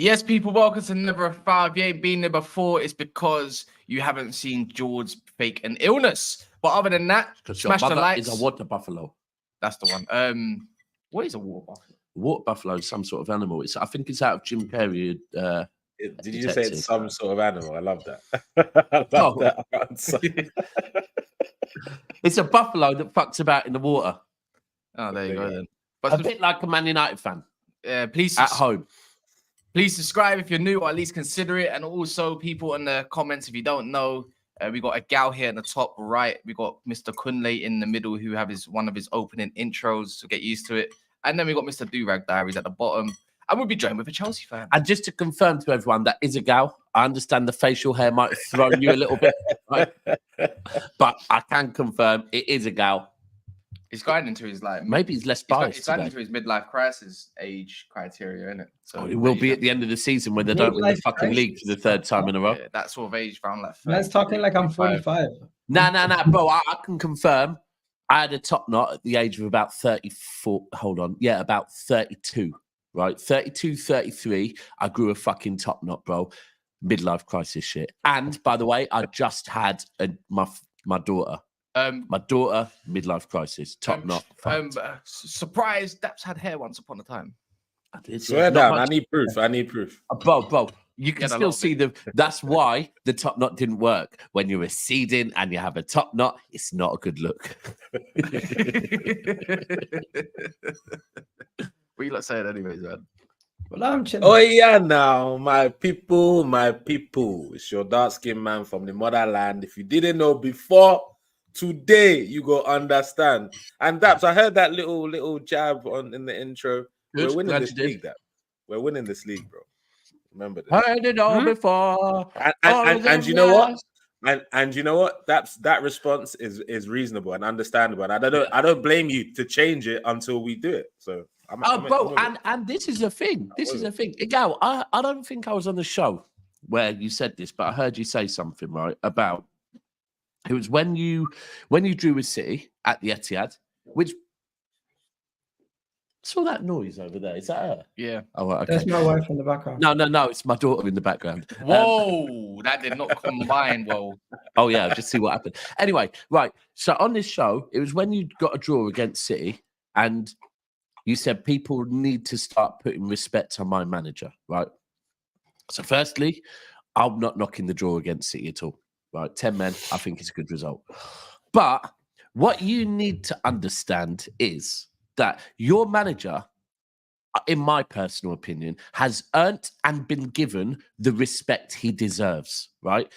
Yes, people, welcome to Never a Foul. If you ain't been there before, it's because you haven't seen George fake an illness. But other than that, smash the likes. Is a water buffalo. That's the one. What is a water buffalo? Water buffalo is some sort of animal. I think it's out of Jim Carrey. Did you say it's some sort of animal? I love that. I love that answer. It's a buffalo that fucks about in the water. Oh, there you go then. But a bit like a Man United fan. Please at home. Please subscribe if you're new, or at least consider it. And also, people in the comments, if you don't know, we got a gal here in the top right. We got Mr. Kunle in the middle, who have one of his opening intros, so get used to it. And then we got Mr. Durag Diaries at the bottom. And we'll be joined with a Chelsea fan. And just to confirm to everyone, that is a gal. I understand the facial hair might have thrown you a little bit, right? But I can confirm it is a gal. It's going into his maybe he's less biased. It's going into his midlife crisis age criteria, isn't it? So it will be at the end of the season when they don't win the fucking league for the third time in a row. Yeah, that sort of age round like. Man's talking like I'm 45. Nah, bro. I can confirm. I had a top knot at the age of about 34. Hold on, yeah, about 32. Right, 32, 33. I grew a fucking top knot, bro. Midlife crisis shit. And by the way, I just had my daughter. My daughter, midlife crisis, top knot. Surprise, Daps had hair once upon a time. I did. Swear down. I need proof. Bro, you can still see that's why the top knot didn't work. When you're receding and you have a top knot, it's not a good look. What you lot saying anyways, man? Well, I'm chilling. Oh yeah, now my people. It's your dark-skinned man from the motherland. If you didn't know before, today you go understand. And Daps, I heard that little jab in the intro. Good. We're winning this league, Daps. We're winning this league, bro. Remember this. Heard it all before. And you know what? And you know what? That response is reasonable and understandable. And I don't blame you to change it until we do it. So and this is a thing. Gal, I don't think I was on the show where you said this, but I heard you say something right about it was when you drew with City at the Etihad, which saw that noise over there. Is that her? Yeah. Oh, okay. That's my wife in the background. No, it's my daughter in the background. Whoa, that did not combine well. Oh yeah, just see what happened. Anyway, right. So on this show, it was when you got a draw against City, and you said people need to start putting respect on my manager, right? So firstly, I'm not knocking the draw against City at all, right? 10 men, I think it's a good result. But what you need to understand is that your manager, in my personal opinion, has earned and been given the respect he deserves, right?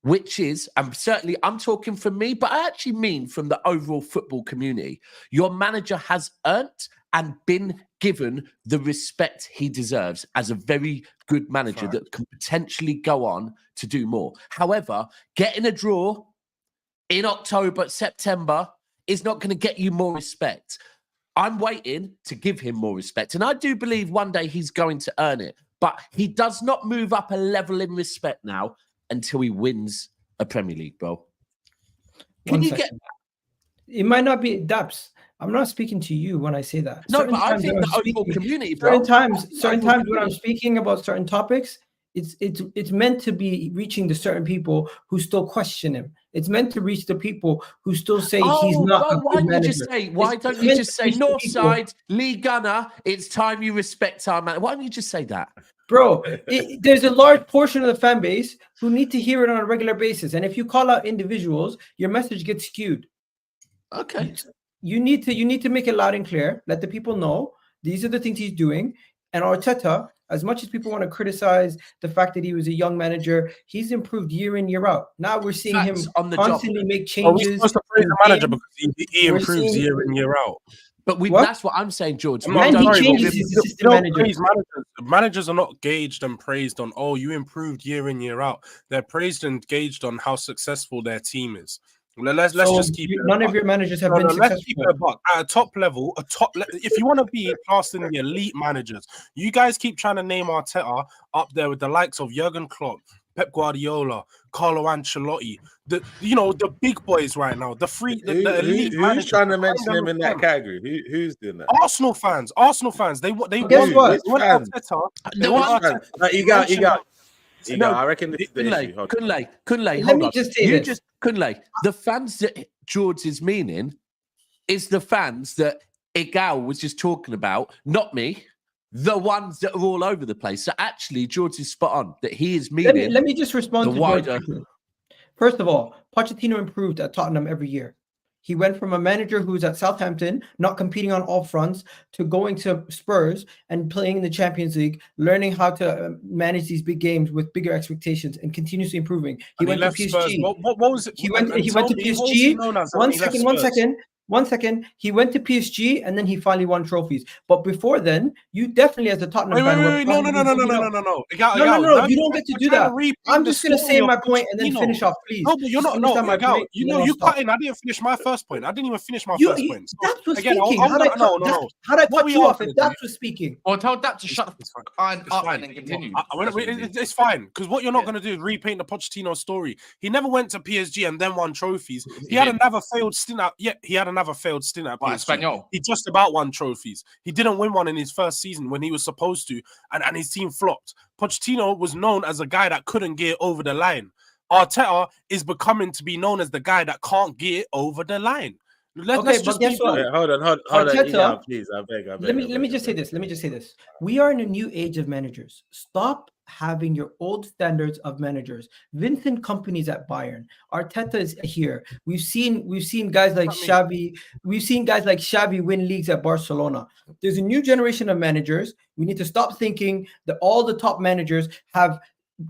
Which is, and certainly I'm talking from me, but I actually mean from the overall football community. Your manager has earned and been given the respect he deserves as a very good manager that can potentially go on to do more. However, getting a draw in October, September is not going to get you more respect. I'm waiting to give him more respect. And I do believe one day he's going to earn it. But he does not move up a level in respect now until he wins a Premier League, bro. Can you get that? It might not be Daps. I'm not speaking to you when I say that. No, but I think the overall community, bro. Certain times when I'm speaking about certain topics, it's meant to be reaching the certain people who still question him. It's meant to reach the people who still say he's not a good manager. Why don't you just say Northside, Lee Gunner, it's time you respect our man. Why don't you just say that? Bro, there's a large portion of the fan base who need to hear it on a regular basis. And if you call out individuals, your message gets skewed. Okay. You need to make it loud and clear. Let the people know these are the things he's doing. And Arteta, as much as people want to criticize the fact that he was a young manager, he's improved year in, year out. Now we're seeing him constantly make changes. We're supposed to praise the manager because he improves year in, year out. But that's what I'm saying, George. Managers are not gauged and praised on, oh, you improved year in, year out. They're praised and gauged on how successful their team is. Let's just keep it. None of your managers have been successful. Let's keep it at a top level. If you want to be classed in the elite managers, you guys keep trying to name Arteta up there with the likes of Jurgen Klopp, Pep Guardiola, Carlo Ancelotti, the big boys right now, the elite who's managers trying to behind mention them him in that reform. category? Who's doing that? Arsenal fans. They Guess want what? Which want fans? Arteta. They No, want Which Arteta. fans? No, Ego, I reckon this is the issue. Kunle, Let hold me on. just say this. Kunle, the fans that George is meaning is the fans that Igal was just talking about, not me. The ones that are all over the place. So actually, George is spot on that he is meaning. Let me just respond the to wider. George. First of all, Pochettino improved at Tottenham every year. He went from a manager who was at Southampton, not competing on all fronts, to going to Spurs and playing in the Champions League, learning how to manage these big games with bigger expectations and continuously improving. He went to PSG. Spurs. What was it? He went to PSG. One second. He went to PSG and then he finally won trophies. But before then, you definitely, as a Tottenham fan, no. You don't get to do that. I'm just going to say my point and then finish off, please. No, but you're not. No, you cut in. I didn't finish my first point. I didn't even finish my first point. That was speaking. How'd I cut you off if that was speaking? Or tell that to shut the fuck up and then continue. It's fine, because what you're not going to do is repaint the Pochettino story. He never went to PSG and then won trophies. He had another failed stint at. Yeah, he had another failed stint at PSG. He just about won trophies. He didn't win one in his first season when he was supposed to, and his team flopped. Pochettino was known as a guy that couldn't get over the line. Arteta is becoming to be known as the guy that can't get over the line. Let's just guess what? Hold on, Arteta, please. I beg. Let me just say this. We are in a new age of managers. Stop having your old standards of managers. Vincent Kompany's at Bayern. Arteta is here. We've seen guys like Xavi. We've seen guys like Xavi win leagues at Barcelona. There's a new generation of managers. We need to stop thinking that all the top managers have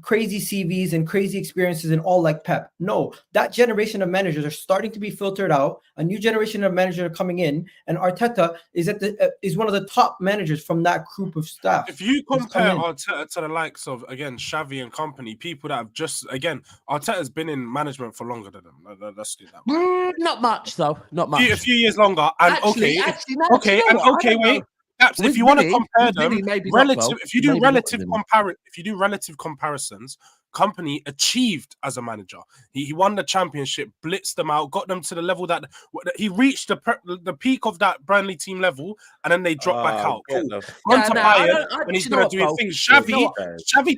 crazy CVs and crazy experiences and all like Pep. No, that generation of managers are starting to be filtered out. A new generation of managers are coming in, and Arteta is one of the top managers from that group of staff. If you compare Arteta to the likes of, again, Xavi and company, people that have just, again, Arteta's been in management for longer than them. Let's do that. Not much though. Not much. A few years longer. And wait. If you want to compare them, if you do relative comparisons, Company achieved as a manager. He won the championship, blitzed them out, got them to the level that he reached the peak of that Burnley team level, and then they dropped back out. On to Bayern, and he's going to do his thing. Xavi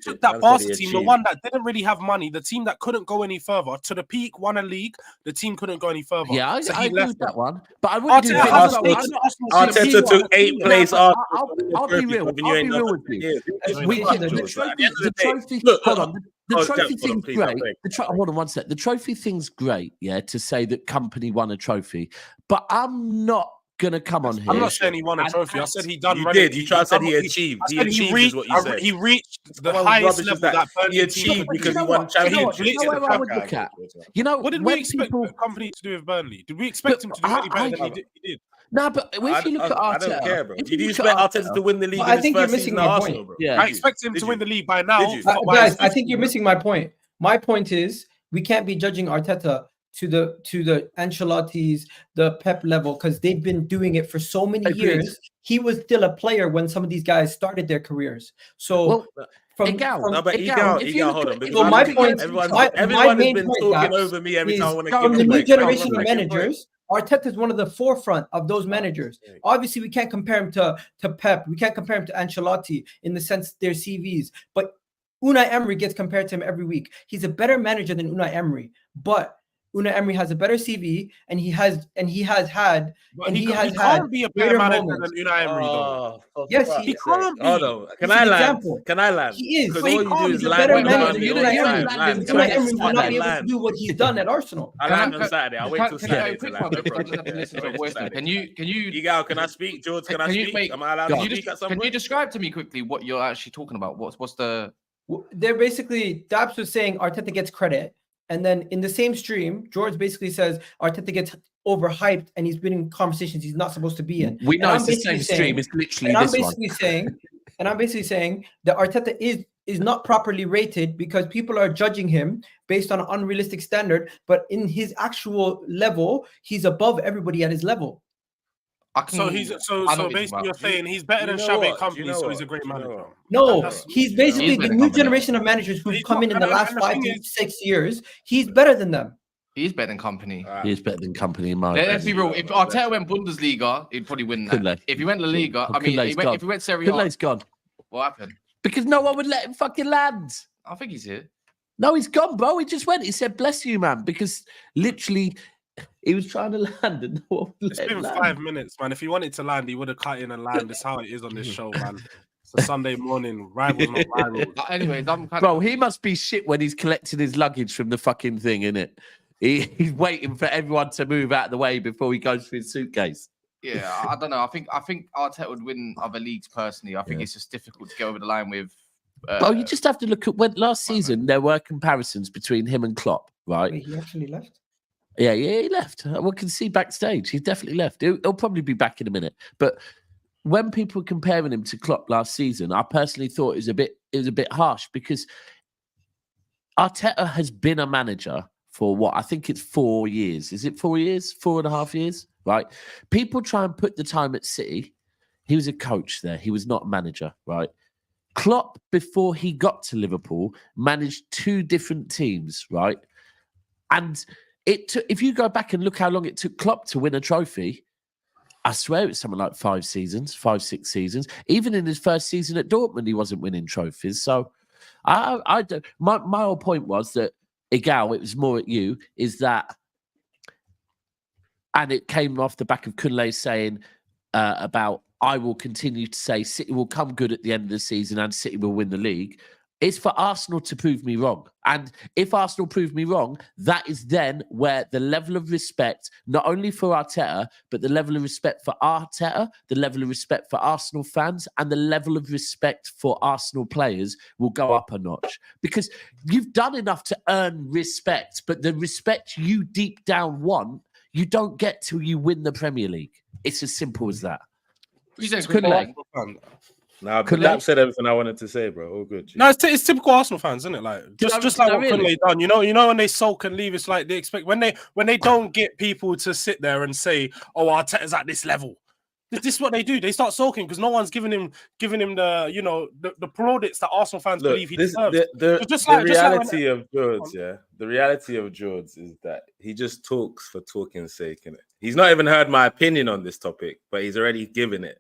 took that Barca team, the one that didn't really have money, the team that couldn't go any further, to the peak, won a league. The team couldn't go any further. Yeah, I left that one. But I wouldn't do Arteta took 8th place. I'll be real. I'll be real with you. The trophy. Hold on. The trophy thing's great. Hold on one sec. The trophy thing's great, yeah, to say that Company won a trophy. But I'm not going to come on here. I'm not saying he won a trophy. I said he done. You did. You tried to say he achieved. He achieved is what you said. He reached the highest level that he achieved because he won championship. You know, what did we expect the Company to do with Burnley? Did we expect him to do any better than he did? No, but if you look at Arteta, I don't care, bro. Did you expect Arteta to win the league? I think you're missing my point. Yeah, I expect him to win the league by now. Guys, I think you're missing my point. My point is we can't be judging Arteta to the Ancelottis, the Pep level, because they've been doing it for so many years. He was still a player when some of these guys started their careers. So. Hold on. So my point, everyone has been talking over me every time I want to give the new generation of managers. Arteta is one of the forefront of those managers. Obviously, we can't compare him to Pep. We can't compare him to Ancelotti in the sense their CVs. But Unai Emery gets compared to him every week. He's a better manager than Unai Emery, but Unai Emery has a better CV, and he can't be a better manager than Unai Emery, though. Yes, he can't be. Hold on. Can I land? He is. Because all you do is land. Unai Emery will not be able to do what he's done at Arsenal. I land on Saturday. I'll wait till Saturday. Can you? Can I speak, George? Can I speak? Am I allowed to speak at some point? Can you describe to me quickly what you're actually talking about? What's the? They're basically, Dabs was saying Arteta gets credit. And then in the same stream, George basically says Arteta gets overhyped and he's been in conversations he's not supposed to be in. We know it's the same stream. It's literally this one. I'm basically saying that Arteta is not properly rated because people are judging him based on an unrealistic standard. But in his actual level, he's above everybody at his level. So basically you're saying he's better than Xavi Company, so he's a great manager. No, he's basically the new generation of managers who've come in the last 5 to 6 years. He's better than them. He's better than Company. He's better than Company in my Let's be real. If Arteta went Bundesliga, he'd probably win that. If he went La Liga, if he went Serie A, Kunle's gone. What happened? Because no one would let him fucking land. I think he's here. No, he's gone, bro. He just went. He said, "Bless you, man," because literally he was trying to land and no one would let him land. 5 minutes, man. If he wanted to land, he would have cut in and land. That's how it is on this show, man. It's a Sunday morning. Rivals not rivals. Anyways, bro, he must be shit when he's collecting his luggage from the fucking thing, innit? He's waiting for everyone to move out of the way before he goes for his suitcase. Yeah, I don't know. I think Arteta would win other leagues personally. I think it's just difficult to get over the line with. Well, you just have to look at when last season there were comparisons between him and Klopp, right? Wait, he actually left? Yeah, he left. We can see backstage. He definitely left. He'll probably be back in a minute. But when people were comparing him to Klopp last season, I personally thought it was a bit harsh because Arteta has been a manager for what? I think it's 4 years. Is it 4 years? 4.5 years? Right? People try and put the time at City. He was a coach there. He was not a manager, right? Klopp, before he got to Liverpool, managed 2 different teams, right? And it took, if you go back and look how long it took Klopp to win a trophy, I swear it's something like 5 seasons, 5-6 seasons. Even in his first season at Dortmund, he wasn't winning trophies. So I don't. My whole point was that, Igal, it was more at you, is that, and it came off the back of Kunle saying about, I will continue to say City will come good at the end of the season and City will win the league. It's for Arsenal to prove me wrong. And if Arsenal prove me wrong, that is then where the level of respect, not only for Arteta, but the level of respect for Arteta, the level of respect for Arsenal fans, and the level of respect for Arsenal players will go up a notch. Because you've done enough to earn respect, but the respect you deep down want, you don't get till you win the Premier League. It's as simple as that. Nah, but Lap said everything I wanted to say, bro. All good. No, it's typical Arsenal fans, isn't it? Like just like what Kunle done. You know when they sulk and leave, it's like they expect when they don't get people to sit there and say, "Oh, Arteta's at this level." This is what they do. They start sulking because no one's giving him the the plaudits that Arsenal fans believe he deserves. The reality of George, the reality of George is that he just talks for talking's sake, innit? He's not even heard my opinion on this topic, but he's already given it.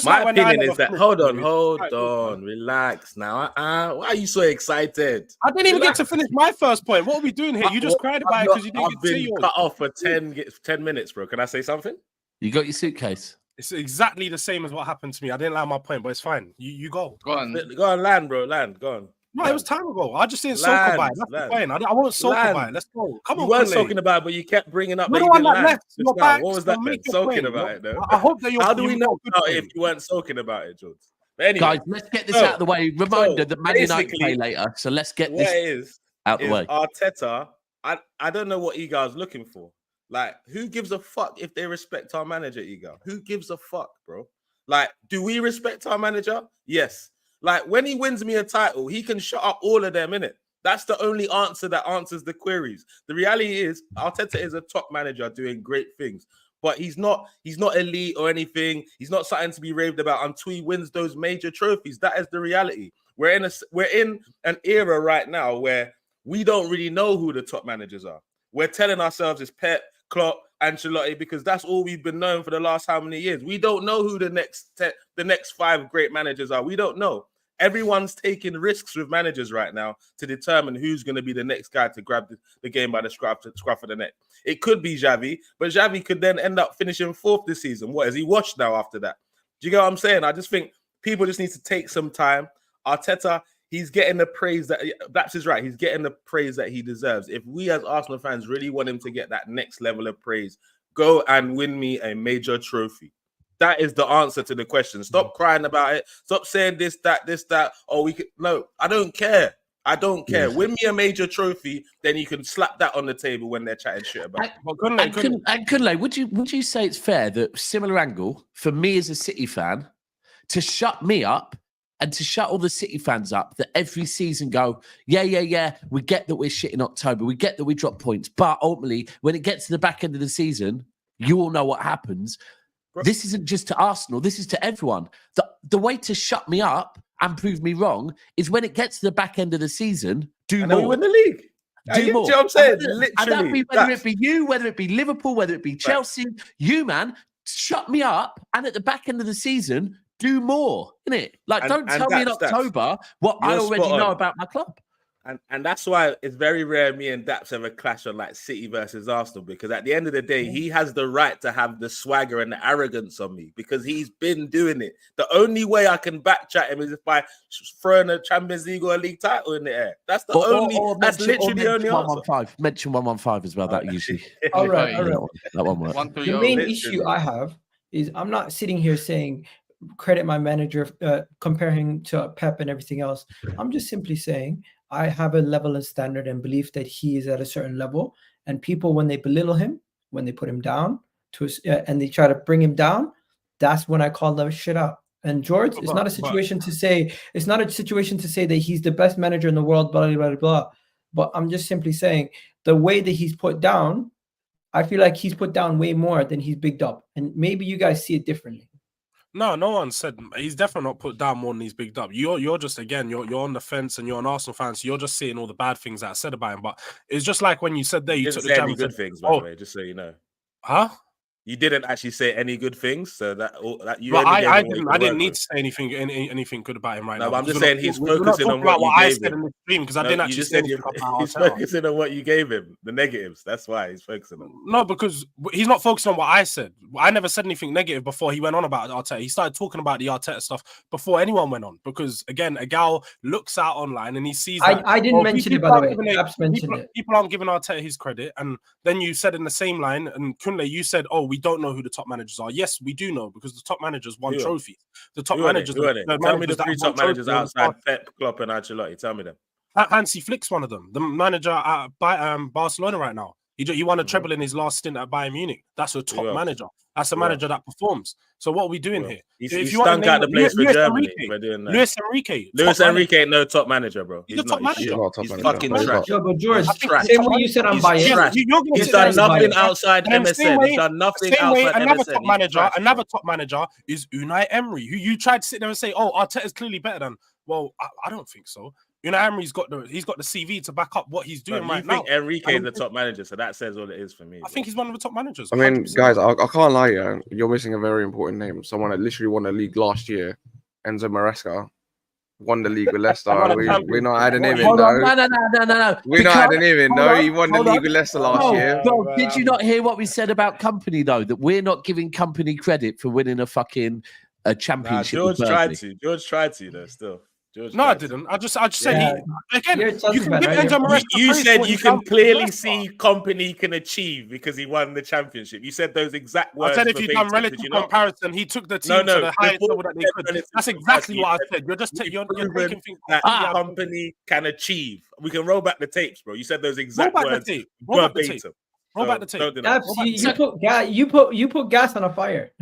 My opinion is that hold on, relax now. Why are you so excited? I didn't even get to finish my first point. What are we doing here? You just cried about it because you didn't get to say yours. Cut off for 10 minutes, bro. Can I say something? You got your suitcase. It's exactly the same as what happened to me. I didn't like my point, but it's fine. You go. Go on, land, bro. Land, go on. No, it was time ago. I just didn't sulk about it. That's the point. I won't sulk about it. Let's go. Come on, you weren't sulking about it, but you kept bringing up. You're the one that left. What was that? Sulking about it, though. I hope that you're. How do we know if you weren't sulking about it, George? But anyway, guys, let's get this out of the way. Reminder that Man United play later, so let's get this out of the way. Arteta, I don't know what Eagle's looking for. Like, who gives a fuck if they respect our manager, Eagle? Who gives a fuck, bro? Like, do we respect our manager? Yes. Like, when he wins me a title, he can shut up all of them, innit? That's the only answer that answers the queries. The reality is, Arteta is a top manager doing great things, but he's not elite or anything. He's not something to be raved about until he wins those major trophies. That is the reality. We're in an era right now where we don't really know who the top managers are. We're telling ourselves it's Pep, Klopp, Ancelotti, because that's all we've been known for the last how many years. We don't know who the next 5 great managers are. We don't know. Everyone's taking risks with managers right now to determine who's going to be the next guy to grab the game by the scruff of the neck. It could be Xavi, but Xavi could then end up finishing 4th this season. What, is he washed now after that? Do you get what I'm saying? I just think people just need to take some time. Arteta, he's getting the praise that Blaps is right. He's getting the praise that he deserves. If we as Arsenal fans really want him to get that next level of praise, go and win me a major trophy. That is the answer to the question. Stop crying about it. Stop saying this, that. Oh, we could. No, I don't care. I don't care. Yeah. Win me a major trophy, then you can slap that on the table when they're chatting shit about it. And Kunle, would you say it's fair that similar angle for me as a City fan to shut me up and to shut all the City fans up that every season go, yeah, we get that we're shit in October, we get that we drop points, but ultimately when it gets to the back end of the season, you all know what happens. This isn't just to Arsenal. This is to everyone. The way to shut me up and prove me wrong is when it gets to the back end of the season, do more. We win the league. Do more. You know what I'm saying? And that'd be whether it be you, whether it be Liverpool, whether it be Chelsea, you, man, shut me up. And at the back end of the season, do more, innit? Like, don't tell me in October what I already know about my club. And that's why it's very rare me and Daps ever clash on like City versus Arsenal, because at the end of the day, he has the right to have the swagger and the arrogance on me because he's been doing it. The only way I can backchat him is if I throwing a Champions League or a league title in the air. That's the that's literally the only answer. Mention 115 as well. That usually. All right. That one works. The main issue I have is I'm not sitting here saying credit my manager, comparing to Pep and everything else. I'm just simply saying I have a level of standard and belief that he is at a certain level, and people, when they belittle him, when they put him down and they try to bring him down, that's when I call them shit out. And George, it's not a situation to say that he's the best manager in the world, blah, blah, blah, blah. But I'm just simply saying the way that he's put down, I feel like he's put down way more than he's bigged up. And maybe you guys see it differently. No one said he's definitely not put down more than he's bigged up. You're just, again, you're on the fence and you're an Arsenal fan, so you're just seeing all the bad things that I said about him. But it's just like when you said there, you took the any good things, by the way, just so you know. Huh? You didn't actually say any good things, so that you. But I didn't need to say anything good about him right now. No, but I'm just saying he's focusing on what you gave him. Because I didn't actually say anything about he's focusing on what you gave him, the negatives. That's why he's focusing on. No, because he's not focusing on what I said. I never said anything negative before he went on about Arteta. He started talking about the Arteta stuff before anyone went on. Because again, a gal looks out online and he sees. I didn't mention it, by the way. People aren't giving Arteta his credit, and then you said in the same line, and Kunle, you said, "Oh, we don't know who the top managers are." Yes, we do know, because the top managers won trophies. The top managers. Tell me the three top managers outside Pep, Klopp, and Ancelotti. Tell me them. Hansi Flick's one of them. The manager at Barcelona right now. He won a treble in his last stint at Bayern Munich. That's a top manager. That's a manager that performs. So what are we doing here? He's stunk out the place for Germany. Luis Enrique. Luis Enrique, no top manager, bro. He's a top manager. He's fucking trash. But George, same way you said I'm biased. He's done nothing outside MSN. He's done nothing outside MSN. Another top manager is Unai Emery, who you tried to sit there and say, "Oh, Arteta's clearly better than." Well, I don't think so. Unai Emery's got the CV to back up what he's doing right now. I think Enrique is the top manager, so that says all it is for me. I think he's one of the top managers. I mean, 100%. Guys, I can't lie, you're missing a very important name. Someone that literally won the league last year, Enzo Maresca, won the league with Leicester. We're not adding him in, though. No. We're not adding him in, though. He won the league with Leicester last year. Bro, did you not hear what we said about Company, though? That we're not giving Company credit for winning a fucking championship. George tried to, though, still. No, I didn't. I just said again. You can give Enzo Maresca. You said you can clearly see Company can achieve because he won the championship. You said those exact words. I said if you've done relative comparison, he took the team to the highest level that they could. That's exactly what I said. You're just you're making things that Company can achieve. We can roll back the tapes, bro. You said those exact words. Roll back the tape. You put gas on a fire.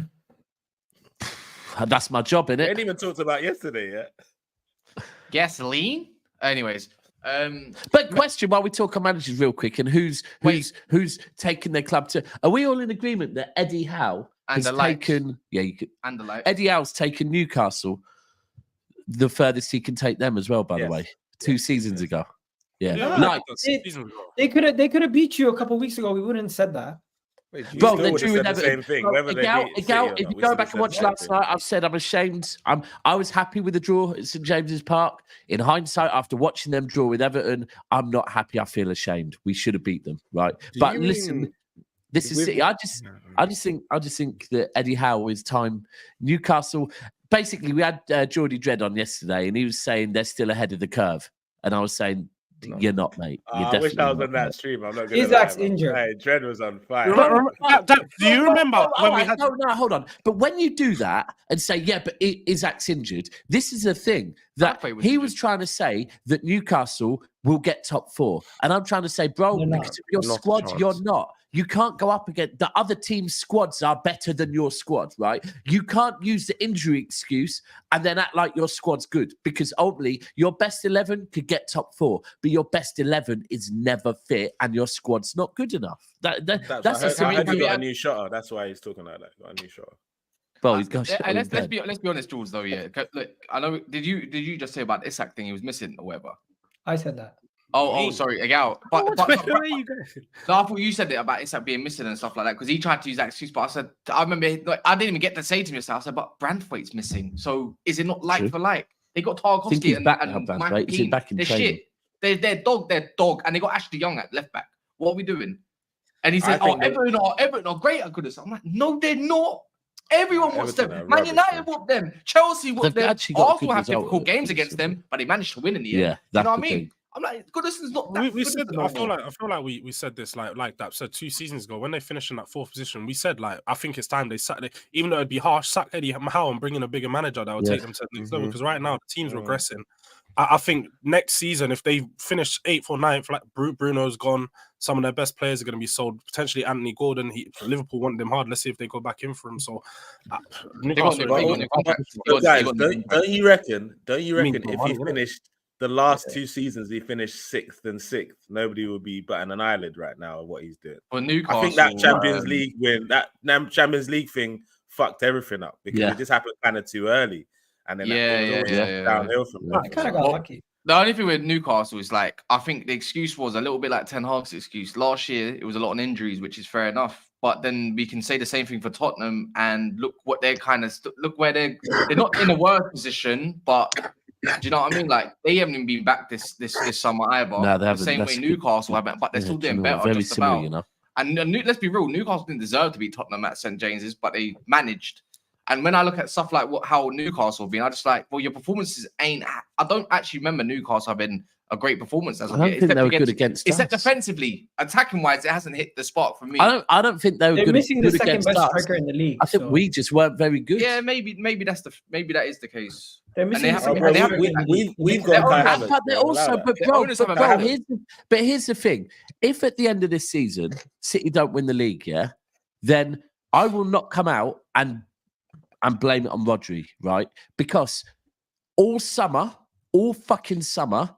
That's my job, innit? We ain't even talked about yesterday yet. Gasoline. Anyways, but question while we talk on managers real quick, and who's taken their club to? Are we all in agreement that Eddie Howe has taken? Yeah, you could. And the light. Eddie Howe's taken Newcastle the furthest he can take them as well. By the way, 2 seasons ago. Yeah. They could have beat you a couple of weeks ago. We wouldn't have said that. Bro, they drew with Everton. If you go back and watch last night, I've said I'm ashamed. I was happy with the draw at St James's Park. In hindsight, after watching them draw with Everton, I'm not happy. I feel ashamed. We should have beat them, right? But listen, this is City. I just think that Eddie Howe is time. Newcastle. Basically, we had Geordie Dredd on yesterday, and he was saying they're still ahead of the curve, and I was saying. No. You're not, mate. I wish I was on that stream. I'm not going to. Isaac's injured. Hey, Dredd was on fire. Do you remember when we had? No, hold on. But when you do that and say, yeah, but Isaac's injured, this is the thing that he was trying to say that Newcastle will get top 4, and I'm trying to say, bro, because of your squad, you're not. You can't go up against the other team's squads are better than your squad, right? You can't use the injury excuse and then act like your squad's good, because ultimately your best 11 could get top 4, but your best 11 is never fit and your squad's not good enough. That's I heard he got a new shutter. That's why he's talking like that. Got a new shutter. Bro, he's got shit. Let's be honest, Jules. Though, yeah. Look, I know. Did you just say about Isak thing? He was missing or whatever. I said that. Oh, sorry, Agal. But Where are you going? No, I thought you said it about Isak being missing and stuff like that because he tried to use that excuse. But I remember, like, I didn't even get to say to myself. I said, but Brandthwaite's missing. So is it not like for like? They got Tarkovsky and Michael Keane. They're shit. They're dog, and they got Ashley Young at left back. What are we doing? And he said, Everton are great at goodness. I'm like, no, they're not. Everyone wants them. Man United want them. Chelsea want them. Arsenal have difficult games against them, but they managed to win in the end. Yeah, you know what I mean? I'm like, goodness is not that. We said, I feel like we said this like that. So 2 seasons ago, when they finished in that 4th position, we said like, I think it's time they sack. Even though it'd be harsh, sack Eddie Howe and bring in a bigger manager that would take them to the next level. Because right now the team's regressing. I think next season, if they finish 8th or 9th, like Bruno's gone, some of their best players are going to be sold. Potentially Anthony Gordon. Liverpool want them hard. Let's see if they go back in for him. So, guys, don't you reckon if he finished the last 2 seasons, he finished 6th and 6th, nobody would be batting an eyelid right now of what he's doing. Well, Newcastle, I think that Champions League win, that Champions League thing fucked everything up because it just happened kind of too early. And then downhill from there. I kind of got lucky. The only thing with Newcastle is like, I think the excuse was a little bit like Ten Hag's excuse. Last year, it was a lot of injuries, which is fair enough. But then we can say the same thing for Tottenham and look what they're kind of look where they're not in a worse position, but do you know what I mean? Like they haven't even been back this summer either. No, they haven't. The same way Newcastle haven't, but they're still doing better. Very just similar, about. you know. And let's be real, Newcastle didn't deserve to beat Tottenham at St James's, but they managed. And when I look at stuff like how Newcastle have been, I just like, well, your performances ain't. I don't actually remember Newcastle having a great performance as of yet. Think they were good against us. Except defensively, attacking wise, it hasn't hit the spot for me. I don't think they were good. Missing the second best us. striker in the league. I think we just weren't very good. Yeah, maybe that is the case. They're missing. We've got. But they're also, but here's the thing: if at the end of this season City don't win the league, then I will not come out and blame it on Rodri, right? Because all fucking summer,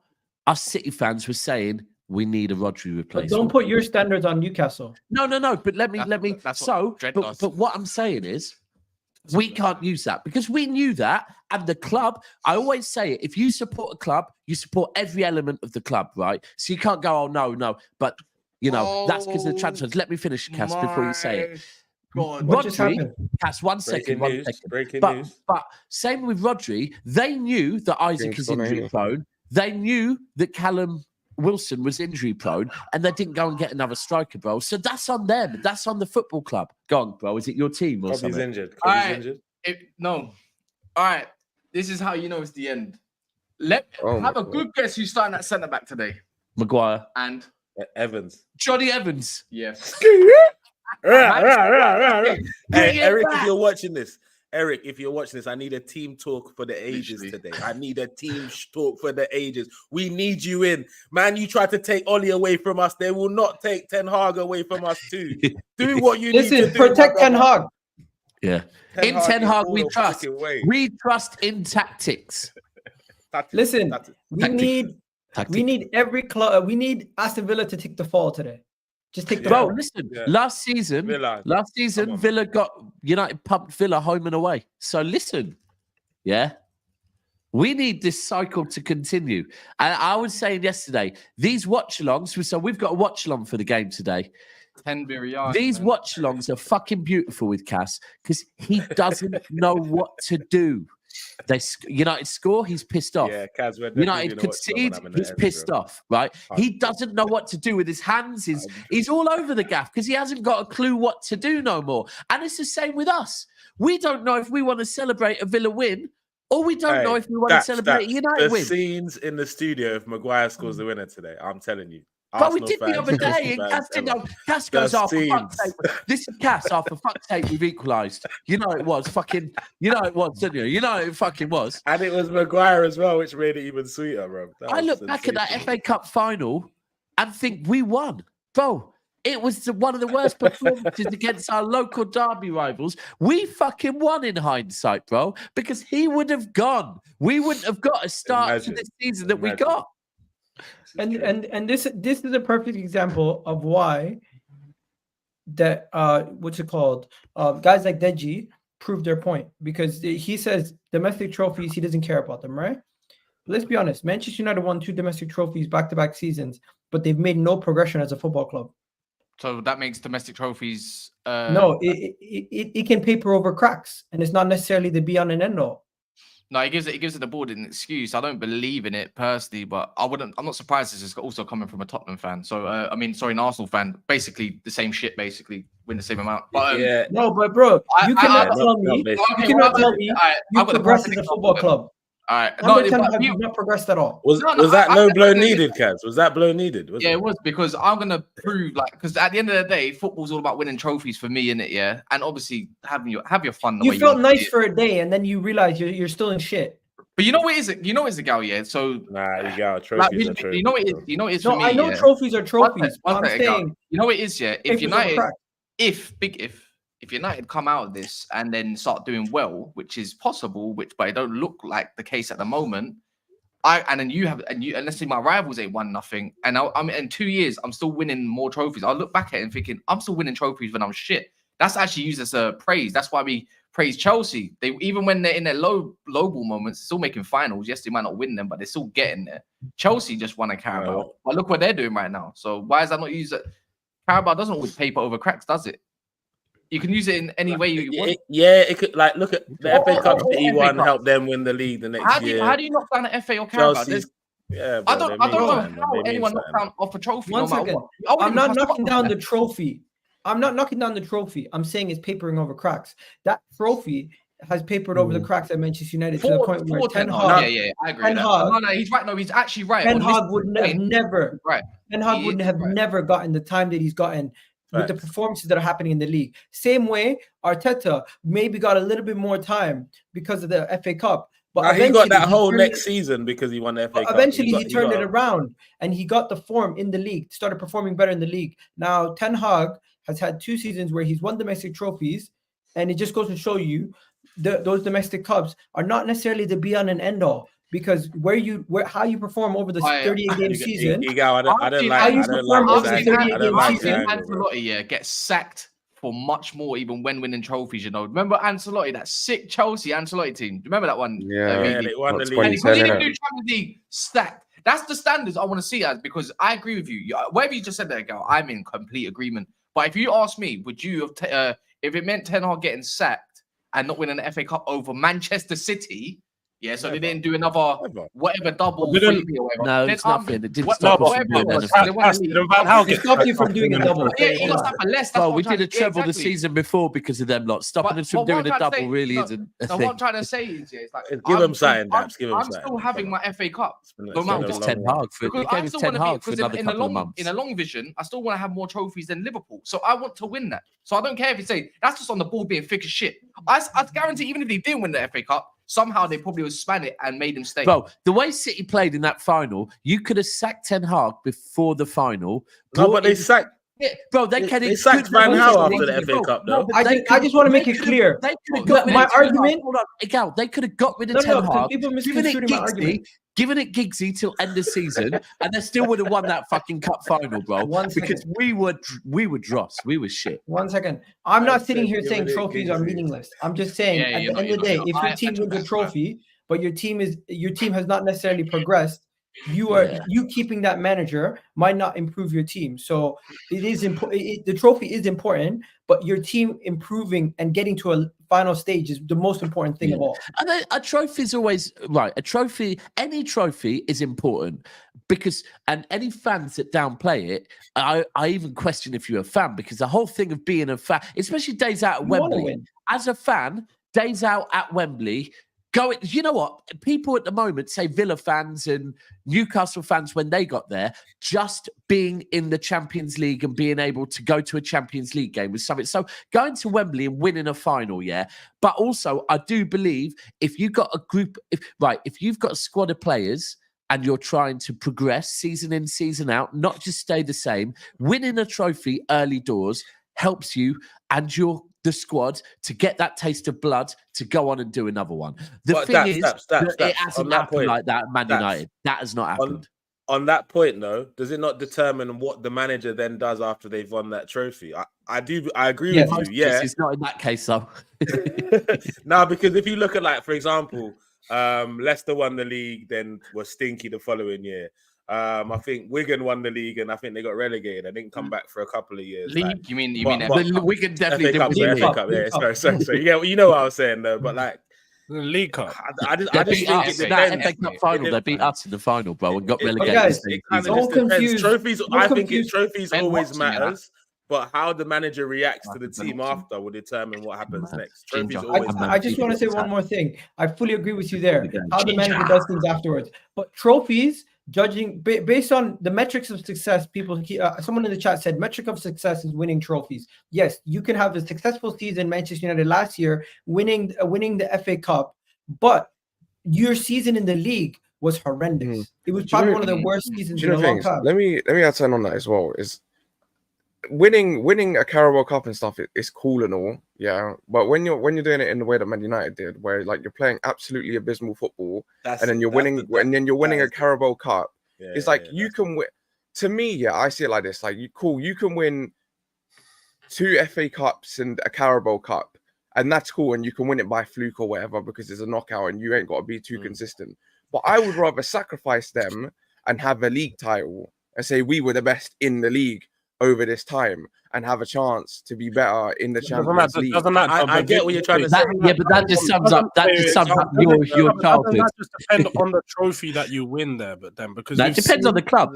us City fans were saying we need a Rodri replacement. But don't put your standards on Newcastle. No. But let me. But what I'm saying is, we can't use that because we knew that, and the club. I always say it: if you support a club, you support every element of the club, right? So you can't go, oh no, but you know that's because of the transfers. Let me finish, Cass, before you say it. God, what just happened? Cass, one second. But same with Rodri. They knew that Isaac is injury prone. They knew that Callum Wilson was injury prone, and they didn't go and get another striker, bro. So that's on them. That's on the football club. Go on, bro. Is it your team or something? He's injured. No. All right. This is how you know it's the end. Have a good guess who's starting at centre back today. Maguire and Evans. Johnny Evans. Yes. Hey, Eric, if you're watching this, I need a team talk for the ages today. I need a team talk for the ages. We need you in. Man, you try to take Ollie away from us. They will not take Ten Hag away from us too. Do what you need to do. Protect Ten Hag. Yeah. Ten Hag, we trust. We trust in tactics. Listen, we need every club. We need Aston Villa to take the fall today. Just take the ball. Listen, last season, Villa got United pumped Villa home and away. So listen, we need this cycle to continue. And I was saying yesterday, these watchalongs, so we've got a watchalong for the game today. 10 Biryani. These watchalongs are fucking beautiful with Cass because he doesn't know what to do. United score, he's pissed off. Yeah, Kaz, United concede, he's pissed off, right? He doesn't know what to do with his hands. He's all over the gaff because he hasn't got a clue what to do no more. And it's the same with us. We don't know if we want to celebrate a Villa win or we don't know if we want to celebrate a United win. The scenes in the studio if Maguire scores the winner today, I'm telling you. But we did the other day, and Cass didn't know. Cass goes, for fuck's sake. This is Cass, for fuck's sake, we've equalised. You know it was, didn't you? You know it fucking was. And it was Maguire as well, which made it even sweeter, bro. I look back at that FA Cup final and think we won. Bro, it was one of the worst performances against our local derby rivals. We fucking won in hindsight, bro, because he would have gone. We wouldn't have got a start to this season that we got. And this is a perfect example of why that guys like Deji prove their point, because he says domestic trophies, he doesn't care about them, right? Let's be honest. Manchester United won 2 domestic trophies back-to-back seasons, but they've made no progression as a football club. So that makes domestic trophies. No, it can paper over cracks, and it's not necessarily the be on and end all. No, it gives it the board an excuse. I don't believe in it personally, but I'm not surprised this is also coming from a Tottenham fan. So an Arsenal fan. Basically the same shit. Basically win the same amount. But yeah. No, but bro, you cannot tell me. You cannot tell me you progressed as a football club. All right. You've not progressed at all. Was that low blow needed, Kaz? Was that blow needed? Yeah, it was, because I'm gonna prove, because at the end of the day, football's all about winning trophies for me, innit? Yeah, and obviously have your fun. You felt nice for a day, and then you realize you're still in shit. But you know what is it? You know it's a gal, yeah. So you got trophies. You know it is. You know it is. No, for me, I know trophies are trophies. I'm saying, you know what it is, yeah. If United, if United come out of this and then start doing well, which is possible, but it don't look like the case at the moment. And let's say my rivals ain't won nothing, and I'm in 2 years I'm still winning more trophies. I'll look back at it and thinking I'm still winning trophies when I'm shit. That's actually used as a praise. That's why we praise Chelsea. They, even when they're in their low ball moments, still making finals. Yes, they might not win them, but they're still getting there. Chelsea just won a Carabao, but look what they're doing right now. So why is that not used? Carabao doesn't always paper over cracks, does it? You can use it in any way you want. It could, look at the FA Cup that he won, help them win the league the next year. How do you knock down an FA or Carabao? Yeah, I don't know how anyone knocked down off a trophy. One second. I'm not knocking down the trophy. I'm not knocking down the trophy. I'm saying it's papering over cracks. That trophy has papered over the cracks at Manchester United to the point where Ten Hag. Yeah, I agree. No, he's right. No, he's actually right. Ten Hag would have never. Right. Ten Hag would have never gotten the time that he's gotten with the performances that are happening in the league. Same way, Arteta maybe got a little bit more time because of the FA Cup. But he got that whole next season because he won the FA Cup. Eventually, he turned it around and he got the form in the league, started performing better in the league. Now, Ten Hag has had 2 seasons where he's won domestic trophies, and it just goes to show you those domestic cups are not necessarily the be on and end all. Because how you perform over the 38-game season, I don't like Ancelotti gets sacked for much more, even when winning trophies. You know, remember Ancelotti, that sick Chelsea Ancelotti team? Remember that one? Yeah, they won the league. And he didn't do Champions League stacked. That's the standards I want to see as, because I agree with you. Whatever you just said there, Gal, I'm in complete agreement. But if you ask me, would you have, if it meant Ten Hag getting sacked and not winning an FA Cup over Manchester City? Yeah, so they didn't do another whatever double. No, it's nothing. It didn't stop us from doing anything. It stopped you from doing a double. Yeah, you got for less. Well, we did a treble the season before because of them lot. Stopping us from doing a double really isn't a thing. What I'm trying to say is, it's like, give them something. I'm still having my FA Cup. Just Ten Hag for another couple of months. In a long vision, I still want to have more trophies than Liverpool. So I want to win that. So I don't care if you say that's just on the ball being thick as shit. I guarantee, even if they didn't win the FA Cup, somehow they probably would span it and made him stay. Bro, the way City played in that final, you could have sacked Ten Hag before the final. No, but they sacked. Yeah, bro, they sacked Van Gaal after the FA Cup, though. I just want to make it clear. They could have got my argument. Hold on, Gal, they could have got rid of Ten Hag, given it Giggsy till end of season, and they still would have won that fucking cup final, bro. Because we were dross, we were shit. 1 second, I'm not sitting here saying trophies are meaningless. I'm just saying at the end of the day, if your team wins a trophy, but your team has not necessarily progressed, you keeping that manager might not improve your team. So it is important. The trophy is important, but your team improving and getting to a final stage is the most important thing of all. And a trophy is always right. Any trophy is important because, and any fans that downplay it, I even question if you're a fan, because the whole thing of being a fan, especially days out at Wembley, as a fan, days out at Wembley. You know what? People at the moment say Villa fans and Newcastle fans when they got there, just being in the Champions League and being able to go to a Champions League game was something. So going to Wembley and winning a final, yeah. But also, I do believe if you've got if you've got a squad of players and you're trying to progress season in, season out, not just stay the same, winning a trophy early doors helps you and the squad to get that taste of blood to go on and do another one. The thing is, it hasn't happened like that at Man United. That has not happened. on that point, though, does it not determine what the manager then does after they've won that trophy? I agree with you. Yeah, it's not in that case though. No, because if you look at, like, for example, Leicester won the league, then was stinky the following year. I think Wigan won the league, and I think they got relegated. I didn't come back for a couple of years. League? Like, you mean Wigan definitely FA Cup, did FA Cup, yeah. Sorry. Yeah, you know what I was saying though, but like. The League Cup. I just think it depends. FA Cup final. They beat us in the final, bro, and got relegated. Guys, it kind of just depends. Trophies. I think trophies always matters, but how the manager reacts to the team after will determine what happens next. Trophies always matter. I just want to say one more thing. I fully agree with you there. How the manager does things afterwards, but trophies. Judging based on the metrics of success, someone in the chat said metric of success is winning trophies. Yes, you can have a successful season. Manchester United last year winning the FA Cup, but your season in the league was horrendous. It was probably one of the worst seasons in a long time. Let me add something on that as well. Is winning a Carabao Cup and stuff is cool and all, yeah. But when you're doing it in the way that Man United did, where like you're playing absolutely abysmal football, and then you're winning a Carabao Cup, it's like you can win. To me, yeah, I see it like this: like you can win 2 FA Cups and a Carabao Cup, and that's cool, and you can win it by fluke or whatever because it's a knockout, and you ain't got to be too consistent. But I would rather sacrifice them and have a league title and say we were the best in the league over this time and have a chance to be better in the Champions League. I get what you're trying to say. Yeah, but that just sums up your childhood. That just depends on the trophy that you win there, but then because that depends on the club.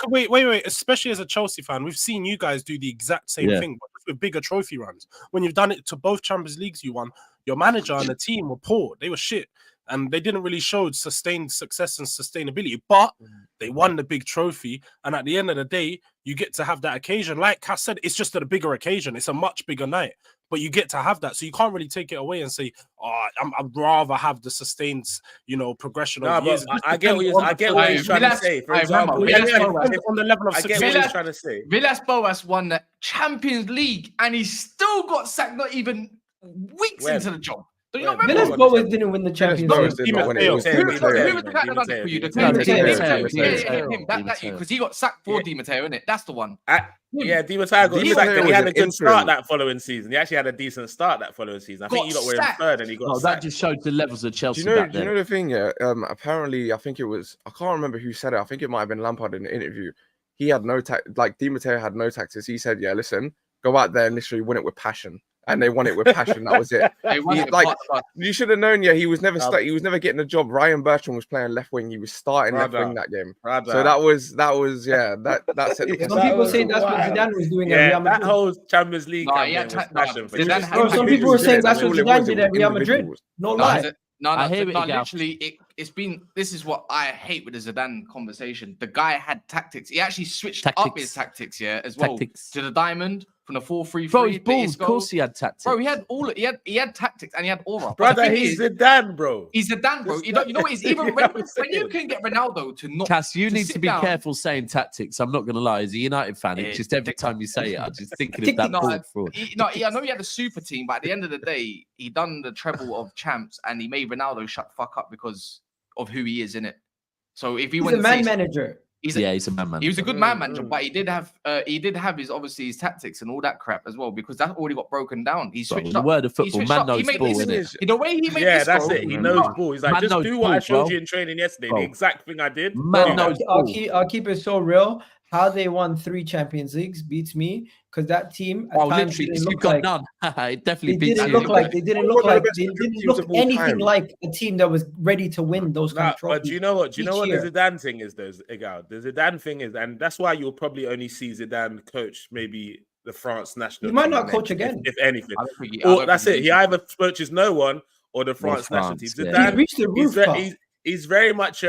Wait. Especially as a Chelsea fan, we've seen you guys do the exact same thing, but with bigger trophy runs. When you've done it to both Champions Leagues you won, your manager and the team were poor. They were shit. And they didn't really show sustained success and sustainability, but they won the big trophy. And at the end of the day, you get to have that occasion. Like Cass said, it's just a bigger occasion. It's a much bigger night, but you get to have that. So you can't really take it away and say, "Oh, I'd rather have the sustained, progression of years." I get what he's trying to say. For example, on the level of success, what he's trying to say. Villas-Boas won the Champions League, and he still got sacked. Not even weeks into the job. Do you remember? Villas-Boas didn't win the Champions League. Who was the candidate for you? Because he got sacked for Di Matteo, innit? That's the one. Yeah, Di Matteo got sacked, and he had a good start that following season. He actually had a decent start that following season. I think he got in third, and he got sacked. That just showed the levels of Chelsea. Do you know the thing? Yeah, apparently, I think it was. I can't remember who said it. I think it might have been Lampard in the interview. He had no Di Matteo had no tactics. He said, "Yeah, listen, go out there and literally win it with passion." And they won it with passion. That was it. You should have known. Yeah, he was never he was never getting a job. Ryan Bertrand was playing left wing. He was starting left wing that game. So that was that's it. Some people saying that's what Zidane was doing at Real Madrid. That whole Champions League campaign was passion. Some people were saying that's what Zidane did at Real Madrid. No lie. No, literally, it's been. This is what I hate with the Zidane conversation. The guy had tactics. He actually switched up his tactics, as well. To the diamond from the 4-3-3. Bro, he's bald. Of course, he had tactics. Bro, he had he had tactics and he had aura. Brother, he's Zidane, bro. He's Zidane, bro. You know what? He's even when you can get Ronaldo to not. Cass, you need to be careful saying tactics. I'm not going to lie. As a United fan, it's just every time you say it, I'm just thinking of that bald fraud. I know he had a super team, but at the end of the day, he done the treble of champs and he made Ronaldo shut the fuck up because of who he is in it. So if he he's a man manager. He's a man manager. He was a good man manager, but he did have his tactics and all that crap as well because that already got broken down. He switched up. The word of football, man knows ball, isn't it? The way he made this that's it. He knows ball. He's like, just do what I showed you in training yesterday. The exact thing I did. Man knows ball. I'll keep it so real. How they won 3 Champions Leagues beats me because that team at times literally you got none. It definitely beats you. They didn't look anything like a team that was ready to win those kind of trophies. But do you know what? The Zidane thing is, though, Egal? The Zidane thing is, and that's why you'll probably only see Zidane coach maybe the France national. He might not coach again, if anything. That's it. He either coaches no one or the France national team. Zidane, he's very much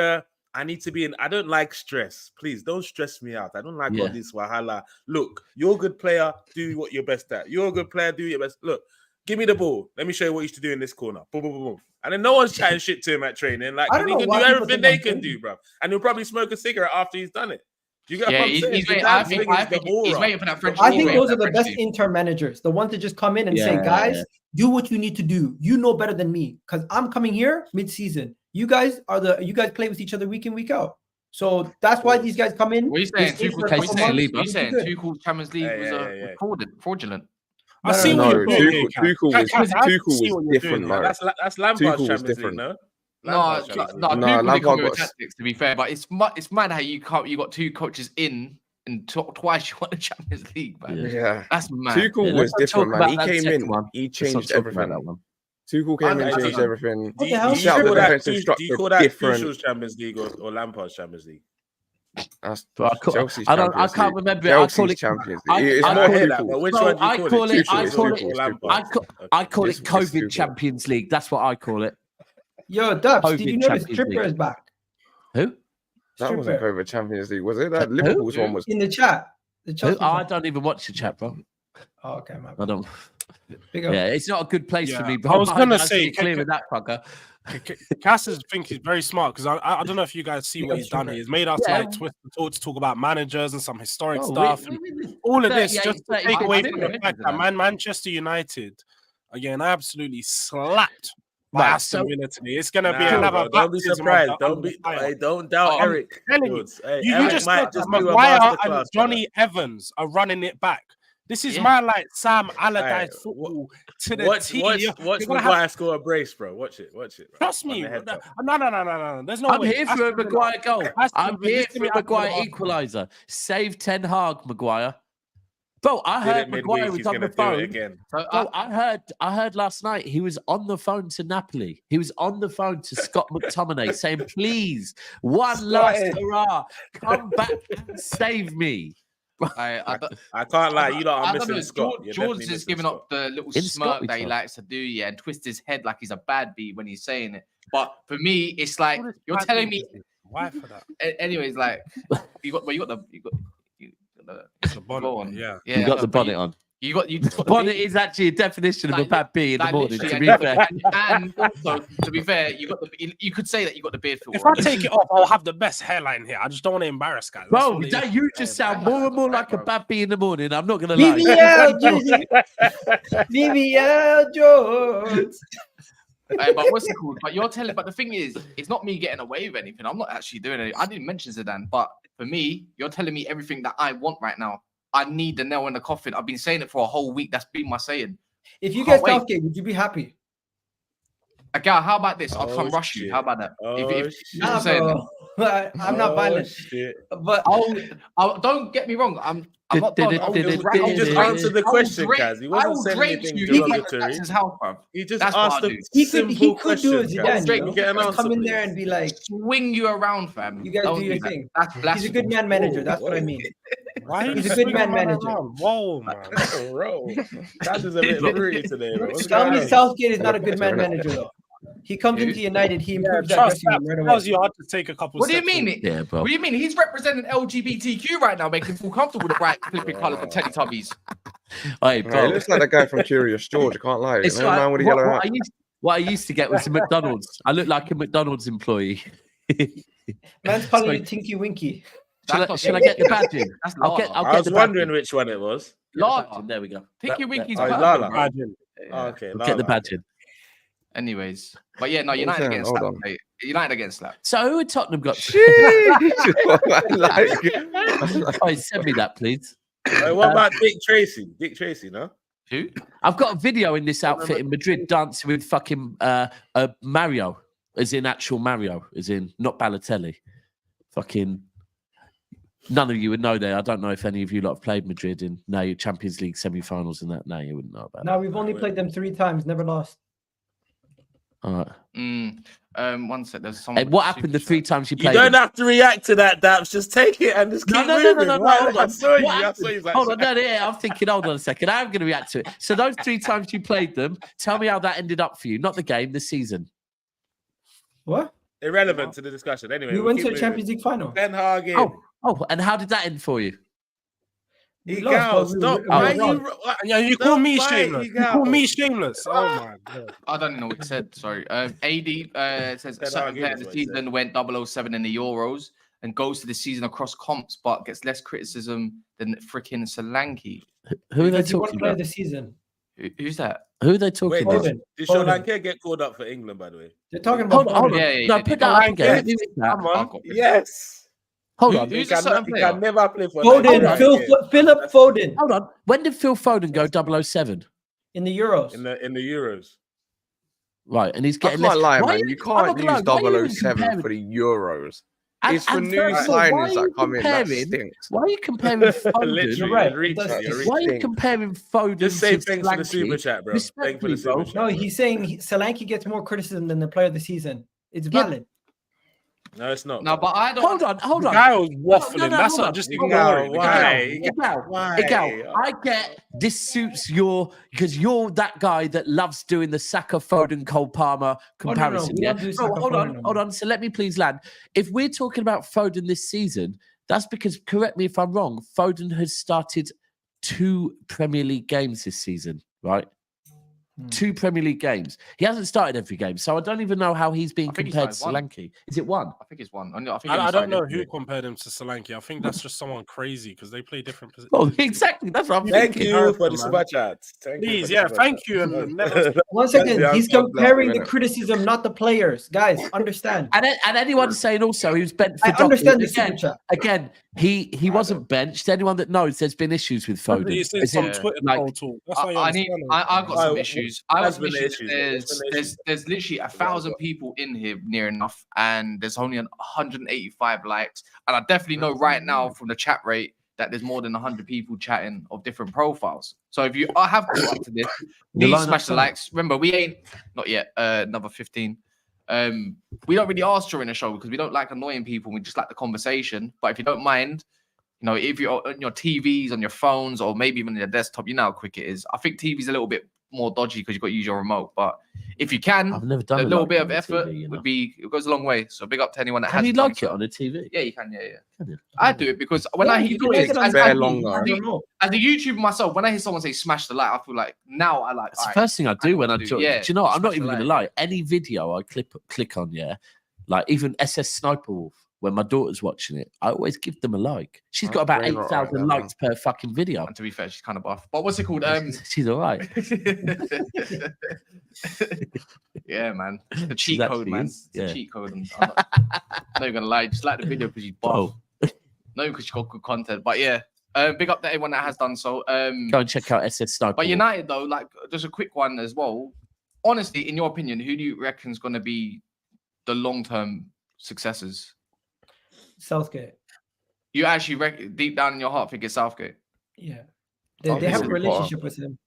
I need to be in. I don't like stress. Please don't stress me out. I don't like all this wahala. Look, you're a good player. Do what you're best at. You're a good player. Do your best. Look, give me the ball. Let me show you what you should do in this corner. Boom, boom, boom, boom. And then no one's chatting shit to him at training. Like, he can do everything they can do, bro. And he'll probably smoke a cigarette after he's done it. Do you get what I'm saying? He's waiting for that French. I think those are the best intern managers. The ones that just come in and say, guys, do what you need to do. You know better than me because I'm coming here mid-season. You guys play with each other week in, week out. So that's why these guys come in. What are you saying? Tuchel Champions League was fraudulent. I see no, what you're doing. Tuchel was different, man. That's Lampard's Champions League, no? Lampard got tactics, to be fair, but it's mad how you got two coaches in and twice you won the Champions League, man. Yeah, that's mad. Tuchel was different, man. He came in, he changed everything. Tuchel came in, changed everything. Do you call that Tuchel's Champions League or Lampard's Champions League? Chelsea's I can't remember. Chelsea's Champions League. I call it COVID Champions League. That's what I call it. Yo, Dubs, did you notice Tripper is back? Who? That wasn't COVID Champions League, was it? That Liverpool's one was in the chat. I don't even watch the chat, bro. Oh, okay, man. I don't. Yeah, it's not a good place for me. But I was gonna say, clear with that fucker. Cass's think he's very smart because I don't know if you guys see what he's done here. He's made us like twist the talk to talk about managers and some historic stuff. All of this just to take away from the fact that Manchester United are getting absolutely slapped by Aston Villa today. It's gonna be another. Don't be surprised. Don't doubt Eric. You just said that Maguire and Johnny Evans are running it back. This is my like Sam Allardyce football to the T. Watch Maguire score a brace, bro. Watch it. Trust me. No. There's no I'm way. here for a Maguire goal. I'm here for a Maguire equaliser. Save Ten Hag, Maguire. Bro, I heard Maguire was on the phone. Bro, I heard last night he was on the phone to Napoli. He was on the phone to Scott McTominay saying, please, one last hurrah, come back and save me. I can't lie, you lot are missing Scott. George is giving up the little smirk that he likes to do, and twist his head like he's a bad bee when he's saying it. But for me, it's like you're telling me. Why for that? Anyways, like you got the bonnet on. Yeah, you got the bonnet on. You got bonnet is actually a definition of a bad bee in the morning. To be fair, and also to be fair, you could say that you got the beard filter. If I take it off, I'll have the best hairline here. I just don't want to embarrass guys. Bro, you just sound more and more like a bad bee in the morning. I'm not gonna lie. BBL Jones. But what's it called? But the thing is, it's not me getting away with anything. I'm not actually doing it. I didn't mention Zidane, but for me, you're telling me everything that I want right now. I need the nail in the coffin. I've been saying it for a whole week. That's been my saying. If you get Southgate, would you be happy? Gal, how about this? I'll come rush you. How about that? I'm not violent. But don't get me wrong. I'm not done. You just answered the question, Kaz. He wasn't saying anything derogatory. He just asked a simple question. He could do it. Come in there and be like, swing you around, fam. You guys do your thing. He's a good man manager. That's what I mean. He's a good man manager. Whoa, man. That is a bit rude today, bro. Tell me Southgate is not a good man manager, though. He comes into United, he improves that dressing room right away. Tells you how to take a couple. What do you mean? Yeah, bro. What do you mean? He's representing LGBTQ right now, making him feel comfortable with the bright flipping colours of Teletubbies. Hey, bro. He looks like the guy from Curious George. I can't lie. It's like, man with the yellow hat. What I used to get was a McDonald's. I look like a McDonald's employee. Man's calling you Tinky Winky. Shall I get the badge in? I was wondering which one it was. Lala. There we go. Tinky Winky's Lala. Okay, get the badge in. Anyways, but yeah, no, United against slapped. Mate. United against slapped. So who had Tottenham got? Send me that, please. What about Dick Tracy? Dick Tracy, no? Who? I've got a video in this outfit in Madrid dancing with fucking Mario, as in actual Mario, as in not Balotelli. Fucking none of you would know there. I don't know if any of you lot have played Madrid in Champions League semi-finals and that. No, you wouldn't know about it. No, we've only played them 3 times, never lost. All right. One sec. There's someone. Hey, what happened the 3 times you played? You don't have to react to that, Daps. Just take it and just keep moving. No. Hold on. I saw you. Hold on. I'm thinking. Hold on a second. I'm going to react to it. So those 3 times you played them, tell me how that ended up for you. Not the game, the season. What? Irrelevant to the discussion. Anyway, we went to the Champions League final. Ten Hag. Oh, and how did that end for you? You call me shameless. You call me shameless. Oh my god! I don't know what he said. Sorry. AD says certain player of the season went 007 in the Euros and goes to the season across comps, but gets less criticism than freaking Solanke. Who are they talking about? The season. Who's that? Who are they talking about? Did Solanke get called up for England? By the way, they're talking about. Hold on. No, put that up again. Come on. Yes. Hold on. He can never play for Foden. Philip Foden. Hold on. When did Phil Foden go 007? In the Euros. In the Euros. Right, and he's getting. I can't lie, Why man. You can't use 007 for the Euros. It's for new signings that come in. That stinks. Why are you comparing Foden? You're right. Why are you comparing Foden? Just say thanks for the super chat, bro. Thanks for the super chat. No, he's saying Solanke gets more criticism than the player of the season. It's valid. No, it's not. No, but I don't. Hold on. Guy was waffling. That's not just ignoring. Why? I get this suits because you're that guy that loves doing the Saka, Foden, Cole Palmer comparison. Hold on. So let me please land. If we're talking about Foden this season, that's because, correct me if I'm wrong, Foden has started 2 Premier League games this season, right? 2 Premier League games. He hasn't started every game, so I don't even know how he's being compared to Solanke. Is it 1? I think it's 1. I don't know who compared him to Solanke. I think that's just someone crazy because they play different positions. Oh, exactly. That's what I'm thinking. Thank you for the super chat. Please, thank you. One second. He's comparing the criticism, not the players. Guys, understand. And anyone saying also he was bent for I understand the super chat. Again, he wasn't benched. Anyone that knows there's been issues with Foden. It's on Twitter talk. I've got some issues. There's literally 1,000 people in here near enough, and there's only 185 likes. And I definitely know right now from the chat rate that there's more than 100 people chatting of different profiles. So if you have got up to this, please smash the likes. Remember, we ain't not yet another 15. We don't really ask during the show because we don't like annoying people. We just like the conversation. But if you don't mind, you know, if you're on your TVs, on your phones, or maybe even on your desktop, you know how quick it is. I think TV's a little bit more dodgy because you've got to use your remote. But if you can, I've never done a little bit of effort TV, would be, it goes a long way. So big up to anyone that has. Can you like it on a TV? Yeah, you can. Yeah. I do it because when I hear as a YouTuber myself, when I hear someone say smash the like, I feel like now I like. It's the first thing I do when I do. Yeah, do you know what? I'm not even going to lie. Any video I click on, like even SS Sniper Wolf, when my daughter's watching it, I always give them a like. She's got about 8,000 likes per fucking video. And to be fair, she's kind of buff. But what's it called? She's all right. Yeah, man. The cheat code, man. It's the cheat code. I'm not going to lie. Just like the video because she's buff. No, because she's got good content. But yeah, big up to everyone that has done so. Go and check out SS Sniper. But United, though, like, just a quick one as well. Honestly, in your opinion, who do you reckon is going to be the long-term successors? Southgate. You actually deep down in your heart think it's Southgate? Yeah. They have a relationship with him.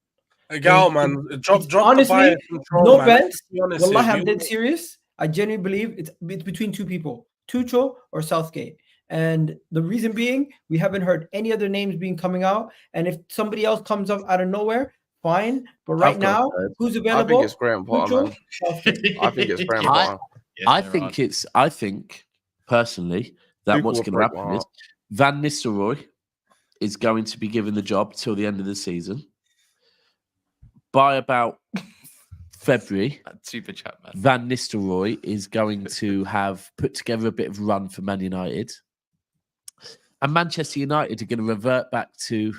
Go, man. Drop honestly, control, no man. bets. Wallah, I'm dead serious. I genuinely believe it's between 2 people, Tuchel or Southgate. And the reason being, we haven't heard any other names being coming out. And if somebody else comes up out of nowhere, fine. But right now, who's available? I think it's Graham Potter, man. I think it's Graham Potter. I think personally that what's going to happen is Van Nistelrooy is going to be given the job till the end of the season. By about February, super chat, man. Van Nistelrooy is going to have put together a bit of run for Man United. And Manchester United are going to revert back to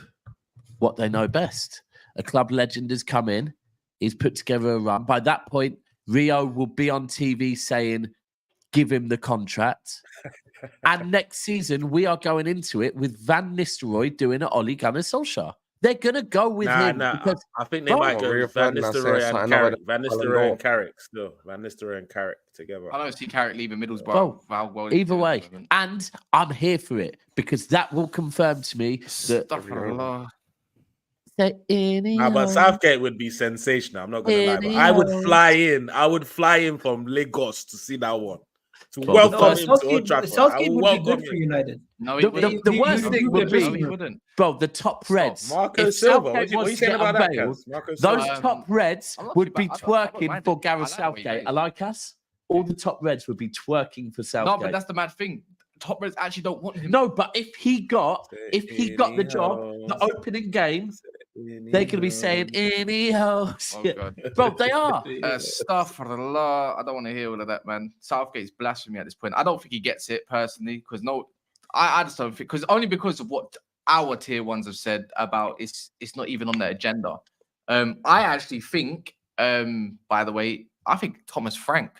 what they know best. A club legend has come in, he's put together a run. By that point, Rio will be on TV saying, give him the contract. And next season, we are going into it with Van Nistelrooy doing it Ole Gunnar Solskjaer. They're going to go with him. Because, I think they might go with Van Nistelrooy and Carrick. Van Nistelrooy and Carrick still. Van Nistelrooy and Carrick together. I don't see Carrick leaving Middlesbrough. Either way. And I'm here for it because that will confirm to me that... but Southgate would be sensational. I'm not going to lie. But I would fly in from Lagos to see that one. To welcome him to Old Trafford. Southgate would be good for United. No, the worst thing would be, bro, the top Reds. Marco Silva. What are you saying about that? Those top Reds would be twerking for Gareth Southgate. I like us. All the top Reds would be twerking for Southgate. No, but that's the mad thing. Top Reds actually don't want him. No, but if he got the job, the opening game, they're going to be saying, anyhow. Bro, they are. Stuff for the law. I don't want to hear all of that, man. Southgate's blasphemy at this point. I don't think he gets it personally because I just don't think, because of what our tier ones have said about it's not even on their agenda. I actually think, by the way, I think Thomas Frank.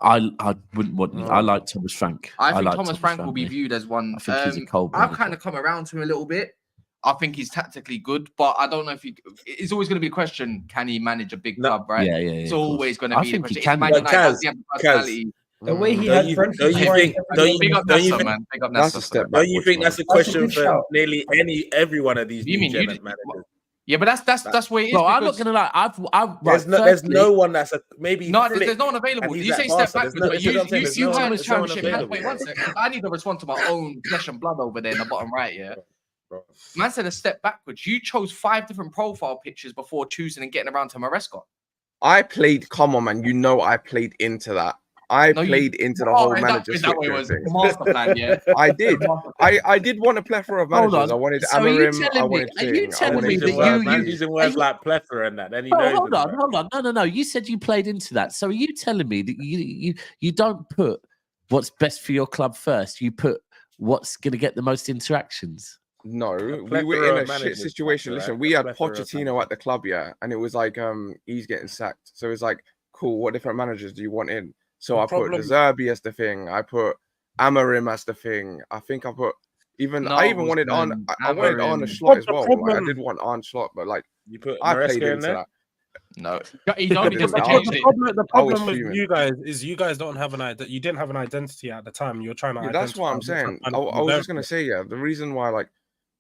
I wouldn't want. I like Thomas Frank. I think like Thomas Frank will be mate. viewed as one. I think he's a cold. I've kind of come around to him a little bit. I think he's tactically good, but I don't know if he. It's always going to be a question: can he manage a big club? Right? Yeah. It's always going to be. I think a he can. The way he has Brentford, big up Nessa, man. Big up Nessa. Don't you think that's a question for nearly every one of these new managers? Yeah, but that's where it is. Bro, I'm not gonna lie. There's no one that's maybe. No, there's no one available. You say step back, but you turn the championship. Wait 1 second. I need to respond to my own flesh and blood over there in the bottom right. Yeah. Man said a step backwards. You chose 5 different profile pictures before choosing and getting around to Maresca. Come on, man. You know I played into that. I played into the whole manager thing. Master plan, yeah. I did. I did want a plethora of managers. I wanted Amarim. I wanted Are you telling me that you using words like plethora and that? Then he knows. Hold on. No. You said you played into that. So are you telling me that you don't put what's best for your club first? You put what's going to get the most interactions? No, we were in a shit situation. Listen, we had Pochettino at the club, and it was like he's getting sacked. So it's like, cool. What different managers do you want in? So I put De Zerbi as the thing. I put Amarim as the thing. I think I put I even wanted on. I wanted Arne Slot as well. Like, I did want Arne Slot, but like you put I played into that. No, he only just the problem with you guys is you guys don't have you didn't have an identity at the time. You're trying to. That's what I'm saying. I was just gonna say, the reason why like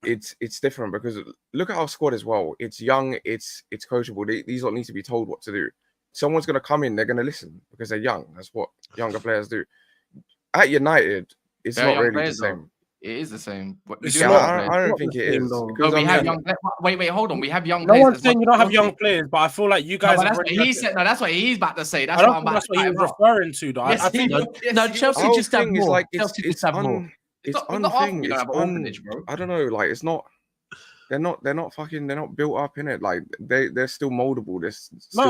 it's different because look at our squad as well. It's young. It's coachable. These lot need to be told what to do. Someone's going to come in, they're going to listen because they're young. That's what younger players do. At United, it's not really the same. It is the same. I don't think it is. We have young. Wait, hold on. We have young players. No one's saying you don't have young players, but I feel like you guys. That's what he's about to say. That's what he's referring to. Though. Yes, I think no. Chelsea just have more. Like Chelsea just have more. It's unthing. I don't know. Like it's not. They're not built up in it. Like they're still moldable.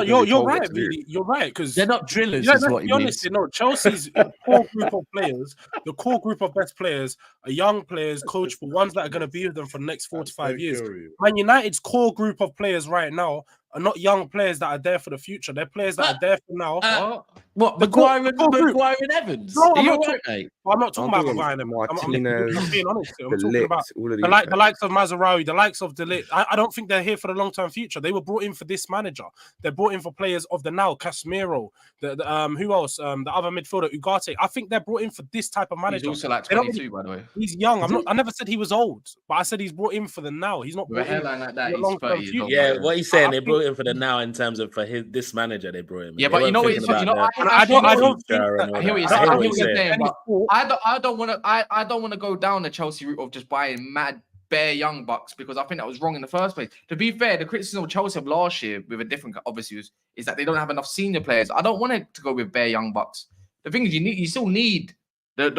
You're right. You're right because they're not drillers. Let's be honest. No, Chelsea's core group of players, the core group of best players, are young players, coachable ones that are going to be with them for the next 4 to 5 years. Man United's core group of players right now are not young players that are there for the future. They're players that are there for now. What Maguire and Evans? No, I'm not talking about Maguire and Evans. I'm being honest. I'm talking about the likes of Mazraoui, the likes of De Ligt. I don't think they're here for the long-term future. They were brought in for this manager. They're brought in for players of the now. Casemiro, who else? The other midfielder, Ugarte. I think they're brought in for this type of manager. He's also like 22, by the way. He's young. I never said he was old, but I said he's brought in for the now. He's not brought in like that. He's 30 years old. Yeah, what he's saying, they brought him for the now in terms of for this manager. They brought him. Yeah, but you know what? I don't think. I hear what you're saying, but I don't want to go down the Chelsea route of just buying mad bare young bucks because I think that was wrong in the first place. To be fair, the criticism of Chelsea of last year with a different obviously is that they don't have enough senior players. I don't want it to go with bare young bucks. The thing is, you still need the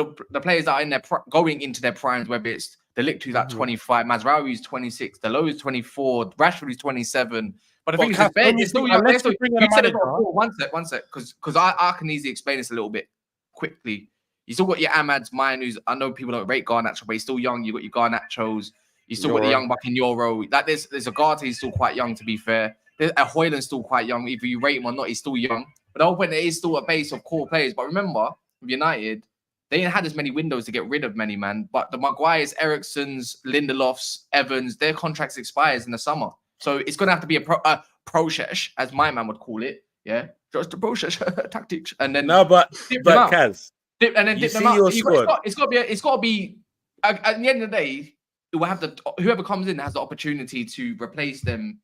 players that are in their going into their primes, whether it's De Ligt who's at 25, Mazraoui is 26, Deleuze is 24, Rashford is 27. But the thing is, they're still young. One sec, because I can easily explain this a little bit quickly. You still got your Ahmad's mine, who's I know people don't rate Garnacho, but he's still young. You got your Garnachos. You still got the young buck in Euro. Like there's a Ugarte, he's still quite young to be fair. There's a Højlund's still quite young. Either you rate him or not, he's still young. But the whole point there is still a base of core players. But remember, with United, they didn't have as many windows to get rid of many, man. But the Maguires, Eriksen's, Lindelofs, Evans, their contracts expires in the summer. So it's going to have to be a process, as my man would call it. Yeah, just a process tactics, and then but Kaz, dip them out. It's got to be. At the end of the day, it will have whoever comes in has the opportunity to replace them.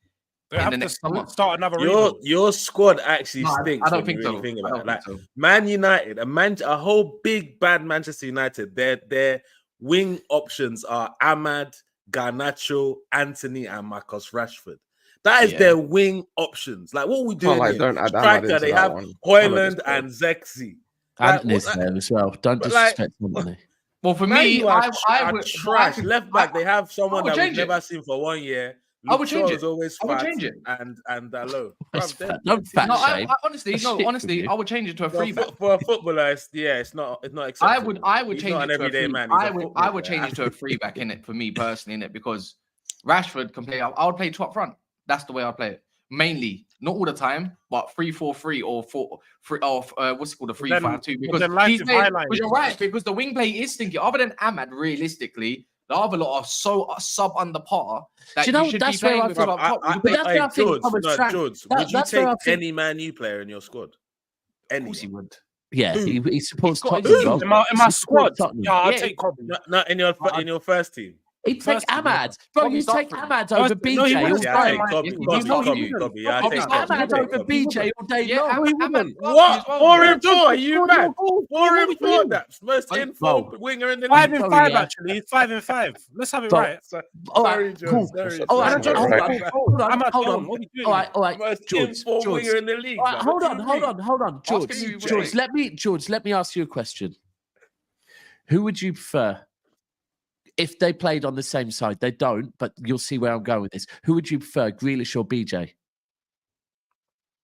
In the next summer. Start another. Your squad actually stinks. I don't think so. Think about it. Like Man United, a whole big bad Manchester United. Their wing options are Ahmad, Garnacho, Anthony, and Marcus Rashford. That is their wing options. Like what we doing? Striker, they have Højlund and Zexi. Anthony's there as well. Don't disrespect Anthony. Well, for me, I would trash left back. They have someone that we've never seen for 1 year. I would change it. I would change it. And low. Don't fat shame. Honestly, I would change it to a free back. For a footballer, it's not acceptable. I would change it to everyday man. I would change it to a free back in it for me personally in it because Rashford can play. I would play two up front. That's the way I play it. Mainly, not all the time, but 3-4-3 or 4-3 or what's it called, a 3-5-2. Because you're right, because the wing play is stinky. Other than Ahmad, realistically, the other lot are so sub under par that you should be playing with up top. George, would you take any Man U player in your squad? Of course he would. Yeah, he supports Tottenham. In my squad, yeah, I'll take Kobe. Not in your first team. He'd take Ahmad. Bro, you take Ahmad over BJ all day. I take Ahmad over BJ all day long. What? 4-4? Are you mad? 4-4? That's most informed winger in the league. 5-5, actually. 5-5. Let's have it right. Sorry, George. Hold on. All right. Most informed winger in the league. Hold on. George, let me ask you a question. Who would you prefer? If they played on the same side, they don't, but you'll see where I'm going with this. Who would you prefer, Grealish or BJ?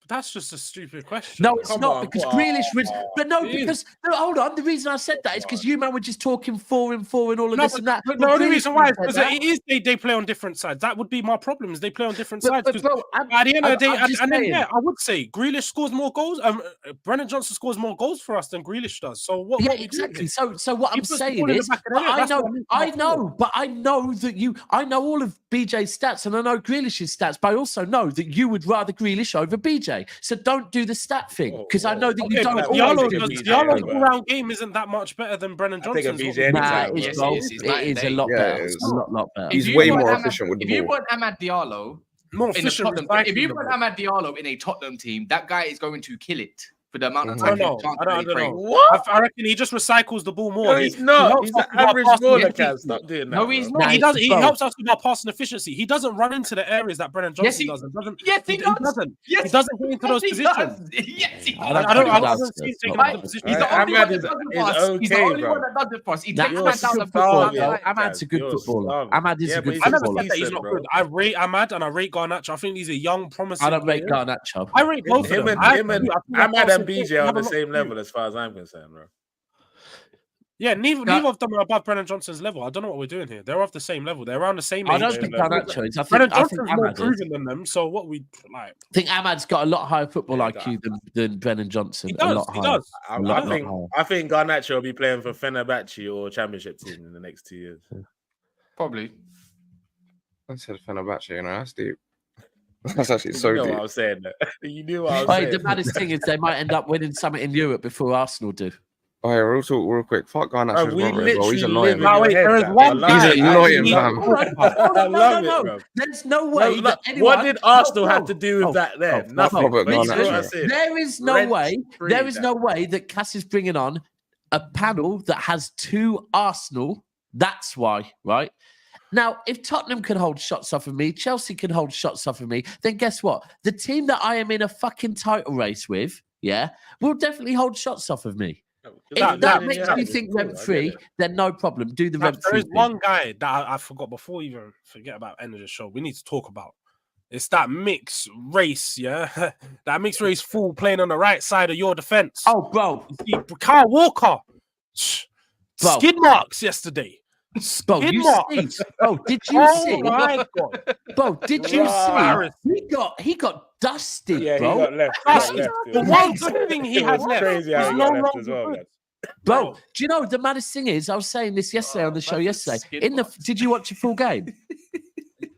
That's just a stupid question. No, it's not, because Grealish was... But no, because... No, hold on. The reason I said that is because you, man, were just talking 4-4 and all of this and that. But the only reason why is because it is they play on different sides. That would be my problem, is they play on different sides. At the end of the day, I would say Grealish scores more goals. Brennan Johnson scores more goals for us than Grealish does. So what? Yeah, exactly. So what I'm saying is... I know that you... I know all of BJ's stats and I know Grealish's stats, but I also know that you would rather Grealish over BJ. So don't do the stat thing, because I know that you don't. Diallo's all-round game isn't that much better than Brennan Johnson's. It is a lot better. It's a lot better. He's way more efficient with the ball. If you want Amad Diallo, if you want Amad Diallo in a Tottenham team, that guy is going to kill it. For the amount of time I don't know. What? I reckon he just recycles the ball more. No, he's not. He's an average baller, Cam. Stop doing that. No, he's not. He does. He helps us with our passing efficiency. He doesn't run into the areas that Brennan Johnson does. Yes, he does. He doesn't get into those positions. Yes, he does. I don't see him taking up the position. He's the only one that does it for us. He's the only one that does it for us. He takes man down the football. Amad's a good footballer. Ahmad is a good footballer. I footballer. never said that he's not good. I rate Ahmad and I rate Garnacho. I think these are young, promising. I don't rate Garnacho. I rate both of them. Him and Ahmad and BJ are the same level as far as I'm concerned, bro. Yeah, neither of them are above Brennan Johnson's level. I don't know what we're doing here. They're of the same level. They're around the same age. I don't think Garnacho is. Brennan Johnson's more proven than them. So what we like? I think Ahmad's got a lot higher football IQ than Brennan Johnson. He does. I think Garnacho will be playing for Fenerbahce or Championship team in the next 2 years. Probably. I said Fenerbahce, that's deep. That's actually so deep. You knew what I was saying. You knew what I was saying. The maddest thing is they might end up winning something in Europe before Arsenal do. Oh, yeah, real quick. Fuck Garnacho's brother as well. He's annoying. There is one guy. He's annoying, fam. No. There's no way that anyone... What did Arsenal have to do with that there? Nothing. There is no way that Cass is bringing on a panel that has 2 Arsenal. That's why, right? Now, if Tottenham can hold shots off of me, Chelsea can hold shots off of me, then guess what? The team that I am in a fucking title race with, will definitely hold shots off of me. If that makes you think rent-free, then no problem. Do the rent-free. There is one guy that I forgot before we even forget about end of the show. We need to talk about. It's that mixed race, that mixed race fool playing on the right side of your defense. Oh, bro. Kyle Walker. Skid marks yesterday. Bro, did you see? Oh my God. Bro, did you see? He got dusted, bro. He got left. The one good thing he has left is no wrong as well. Bro, do you know the maddest thing is? I was saying this yesterday on the show yesterday. Did you watch the full game?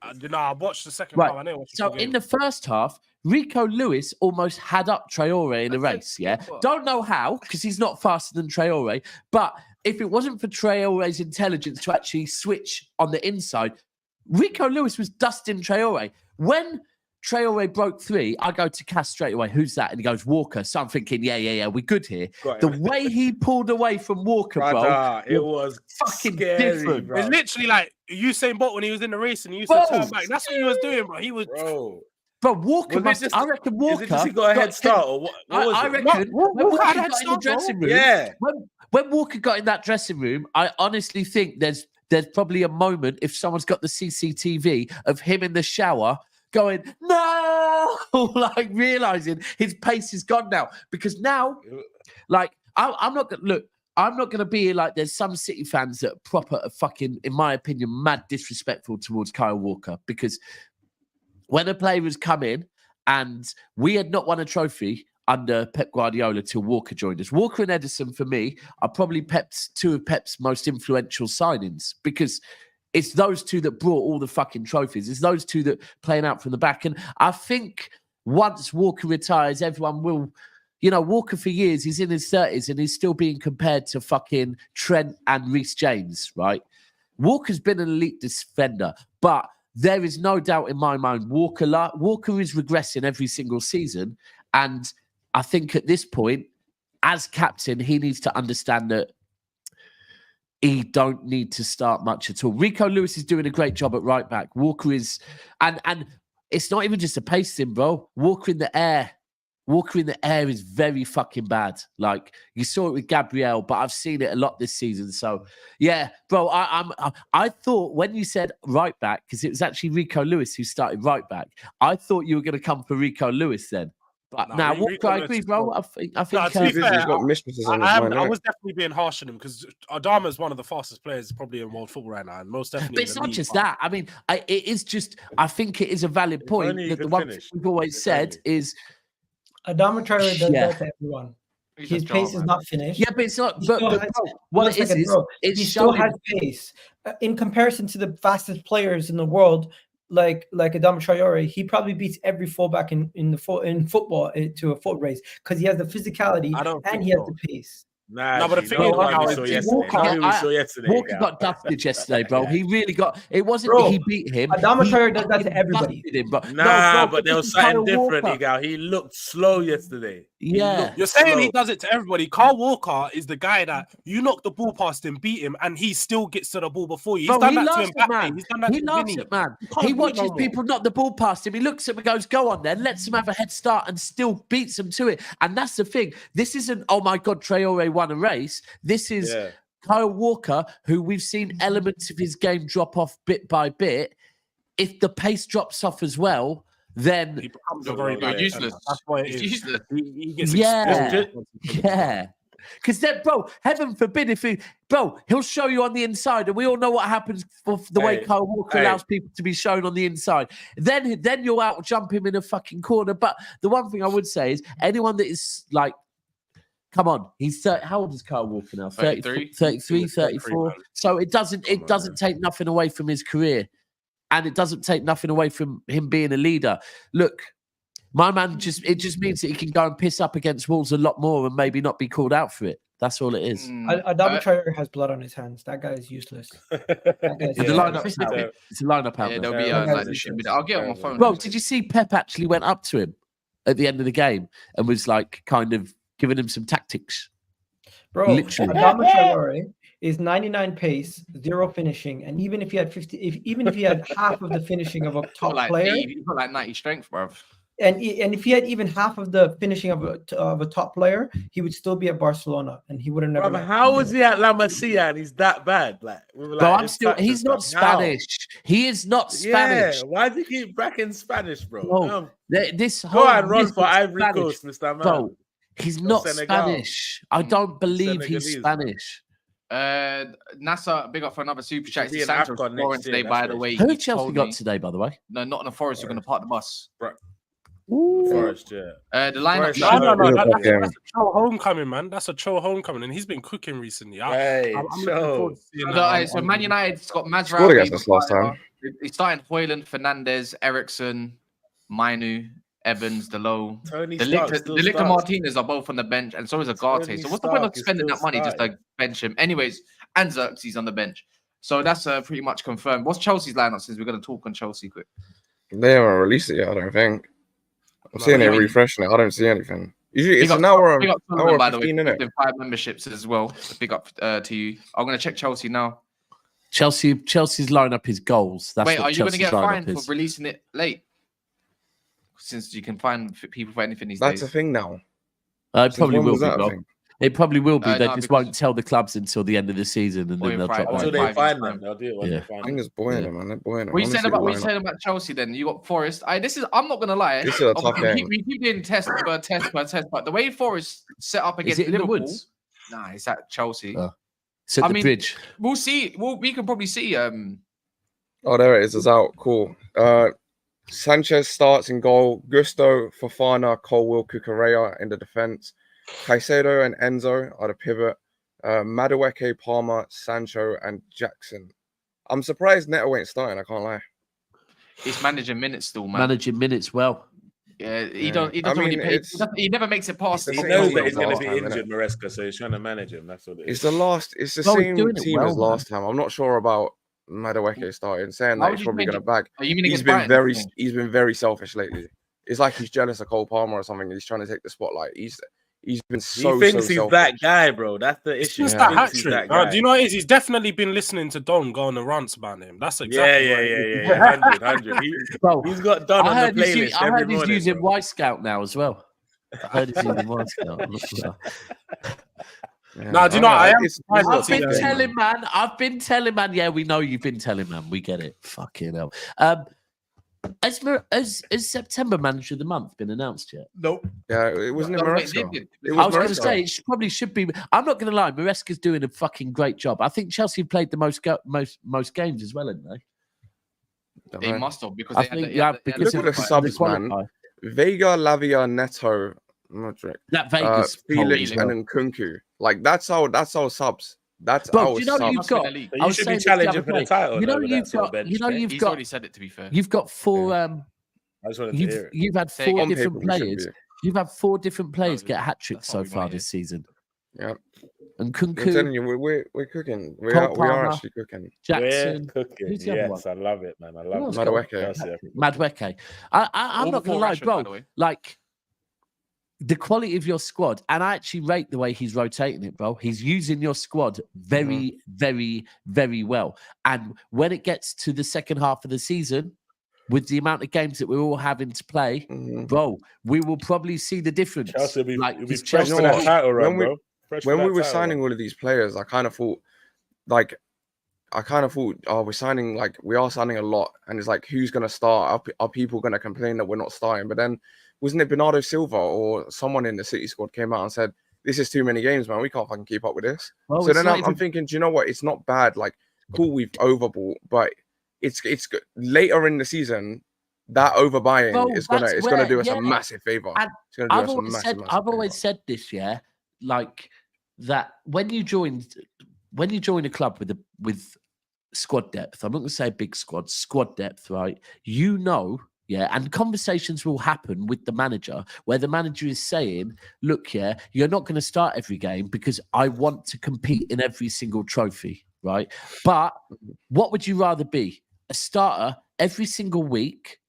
I watched the second half. So in the first half, Rico Lewis almost had up Traore in the race. Don't know how, because he's not faster than Traore, but if it wasn't for Traore's intelligence to actually switch on the inside, Rico Lewis was dusting Traore. When Traore broke 3, I go to Cass straight away. Who's that? And he goes, Walker. So I'm thinking, yeah, we're good here. The way he pulled away from Walker, bro, it was fucking scary, different. Bro. It's literally like Usain Bolt when he was in the race and he used to turn back. That's what he was doing, bro. He was... Bro, Walker I reckon Walker... Is it just he got a head start or what I reckon when Walker got in the dressing room... When Walker got in that dressing room, I honestly think there's probably a moment, if someone's got the CCTV, of him in the shower going, no! Like, realising his pace is gone now. Because now, like, I'm not going to be like there's some City fans that are proper fucking, in my opinion, mad disrespectful towards Kyle Walker. Because when a player has come in And we had not won a trophy under Pep Guardiola till Walker joined us. Walker and Edison, for me, are probably two of Pep's most influential signings, because it's those two that brought all the fucking trophies. It's those two that playing out from the back. And I think once Walker retires, everyone will... You know, Walker for years, he's in his 30s and he's still being compared to fucking Trent and Reece James, right? Walker's been an elite defender, but there is no doubt in my mind Walker is regressing every single season. And I think at this point, as captain, he needs to understand that he don't need to start much at all. Rico Lewis is doing a great job at right back. Walker is... And it's not even just a pace thing, bro. Walker in the air is very fucking bad. Like, you saw it with Gabriel, but I've seen it a lot this season. So, yeah, bro, I thought when you said right back, because it was actually Rico Lewis who started right back, I thought you were going to come for Rico Lewis then. But now, Walker, I agree, bro. I think to be fair, I was definitely being harsh on him, because Adama is one of the fastest players probably in world football right now, and most definitely. But it's not just that. I mean, it is just. I think it is a valid point that the one thing we've always said is. Adama Traore does that to everyone. His pace is not finished. Yeah, but it's not. But what it is, he still has pace. In comparison to the fastest players in the world, like Adama Traore, he probably beats every fullback in football to a foot race, because he has the physicality and he has the pace. No, but the thing is, Walker got dusted yesterday, bro. He really got. It wasn't that he beat him. Adama Traore does that to everybody. Him, but but there was something different, Igal. He looked slow yesterday. Yeah, you're saying he does it to everybody. Carl Walker is the guy that you knock the ball past him, beat him, and he still gets to the ball before you. He's done that to Mbappe. He's done that to loves it, man. He watches people knock the ball past him. He looks at him and goes, "Go on, then." Lets him have a head start and still beats him to it. And that's the thing. This isn't, oh my God, Traore won a race. This is Kyle Walker, who we've seen elements of his game drop off bit by bit. If the pace drops off as well, then he becomes a very useless. That's why it's useless. He gets yeah. Because then, bro, heaven forbid he'll show you on the inside, and we all know what happens for the way Kyle Walker allows people to be shown on the inside. Then you'll out jump him in a fucking corner. But the one thing I would say is anyone that is like, come on, he's how old is Kyle Walker now? 33, 34. So it doesn't take nothing away from his career. And it doesn't take nothing away from him being a leader. Look, my man it just means that he can go and piss up against Wolves a lot more and maybe not be called out for it. That's all it is. Adama Traore has blood on his hands. That guy is useless. It's a lineup out there. I'll get on my phone. Bro, did you see Pep actually went up to him at the end of the game and was like kind of giving him some tactics? Bro, literally. Adama Traore is 99 pace, 0 finishing, and even if he had even if he had half of the finishing of a top player, he's got like 90 strength, bro. And if he had even half of the finishing of a top player, he would still be at Barcelona, and he would have never. How was he at La Masia and he's that bad? He's not Spanish. He is not Spanish. Yeah, why do you keep bracking Spanish, bro? Go and run for Ivory Coast, Mr. Man. Bro, he's not Spanish. I don't believe he's Spanish. NASA, big up for another super chat. It's Santos Florence today, by the way. Who Chelsea got today, by the way? No, Nottingham Forest are going to park the bus. Forest, the lineup. No, that's a Cho homecoming, man. That's a Cho homecoming, and he's been cooking recently. I'm looking forward to seeing that. So Man United's got Mazraoui. Scored against us last time. He's starting Højlund, Fernandes, Eriksson, Mainu, Evans, Delo. The Lick and Martinez are both on the bench, and so is Agate. So what's the point of spending that money just to bench him? Anyways, and Xerxes on the bench. So that's pretty much confirmed. What's Chelsea's lineup, since we're going to talk on Chelsea quick? They haven't released it yet, I don't think. I'm seeing it refreshing it. I don't see anything. Usually it's an hour. Big up by the way, 5 memberships as well. Big up to you. I'm going to check Chelsea now. Chelsea's lineup is goals. That's Wait, what are you going to get fined for releasing it late? Since you can find people for anything these days. That's a thing now. It probably will be. It probably will be. They just won't tell the clubs until the end of the season, and then they'll drop until they find them. They'll do it when they find them. I think it's buoyant, man. They're buoyant. What are you saying about Chelsea then? You got Forest. I'm not gonna lie. This is a tough game. We keep doing test, but the way Forest set up against Liverpool, nah, it's at Chelsea. It's at the bridge. We'll see. We can probably see. Oh, there it is. It's out. Cool. Sanchez starts in goal. Gusto, Fofana, Colwill, Cucurella in the defense. Caicedo and Enzo are the pivot. Madueke, Palmer, Sancho, and Jackson. I'm surprised Neto ain't starting. I can't lie. He's managing minutes still, man. Managing minutes well. Yeah, he doesn't really pay. He never makes it past. He knows that he's going to be injured, Maresca, so he's trying to manage him. That's what it is. It's the same team as last time. I'm not sure about Madueke starting. Saying that he's probably going to bag. He's been very selfish lately. It's like he's jealous of Cole Palmer or something. He's trying to take the spotlight. He's been so. He thinks he's selfish. That guy, bro. That's the issue. It's that hat trick. Do you know what it is? He's definitely been listening to Don go on the rants about him. That's exactly. Yeah. 100. He's got Don on the playlist. I heard he's using Y Scout now as well. I heard he's using Y Scout. No, do you know? I've been telling man. Yeah, we know you've been telling man. We get it. Fucking hell. Has September Manager of the Month been announced yet? Nope. Yeah, it wasn't in Maresca. I was going to say it probably should be. I'm not going to lie, Maresca's doing a fucking great job. I think Chelsea played the most games as well, haven't they? They must have because look at the subs, man. Vega, Lavia, Neto, Modric, that Vegas, Felix, and then Nkunku. Like that's our subs. That's bro, our you know subs. you've got. You should be challenging for the title. He's already said it. To be fair, you've got four. I just wanted to hear it. You've had four different players. You've had 4 different players get hat tricks so far this season. Yeah. And Nkunku. I'm telling you, we're cooking. We are actually cooking. Jackson. We're cooking. Yes, I love it, man. I love it. Madueke. I'm not gonna lie, bro. Like the quality of your squad, and I actually rate the way he's rotating it, bro. He's using your squad very, very, very well. And when it gets to the second half of the season, with the amount of games that we're all having to play, bro, we will probably see the difference. Chelsea will be fresh for that title run, bro. When we were signing all of these players, I kind of thought, oh, we are signing a lot. And it's like, who's going to start? Are people going to complain that we're not starting? But then, wasn't it Bernardo Silva or someone in the City squad came out and said, this is too many games, man. We can't fucking keep up with this. Well, so then I'm thinking, do you know what? It's not bad. Like, cool, we've overbought, but it's good. Later in the season, that overbuying is gonna do us a massive favor. It's gonna do us a massive I've always said this, yeah, like that when you join a club with squad depth, I'm not gonna say big squad depth, right? You know. Yeah, and conversations will happen with the manager where the manager is saying, look, yeah, you're not going to start every game because I want to compete in every single trophy, right? But what would you rather be? A starter every single week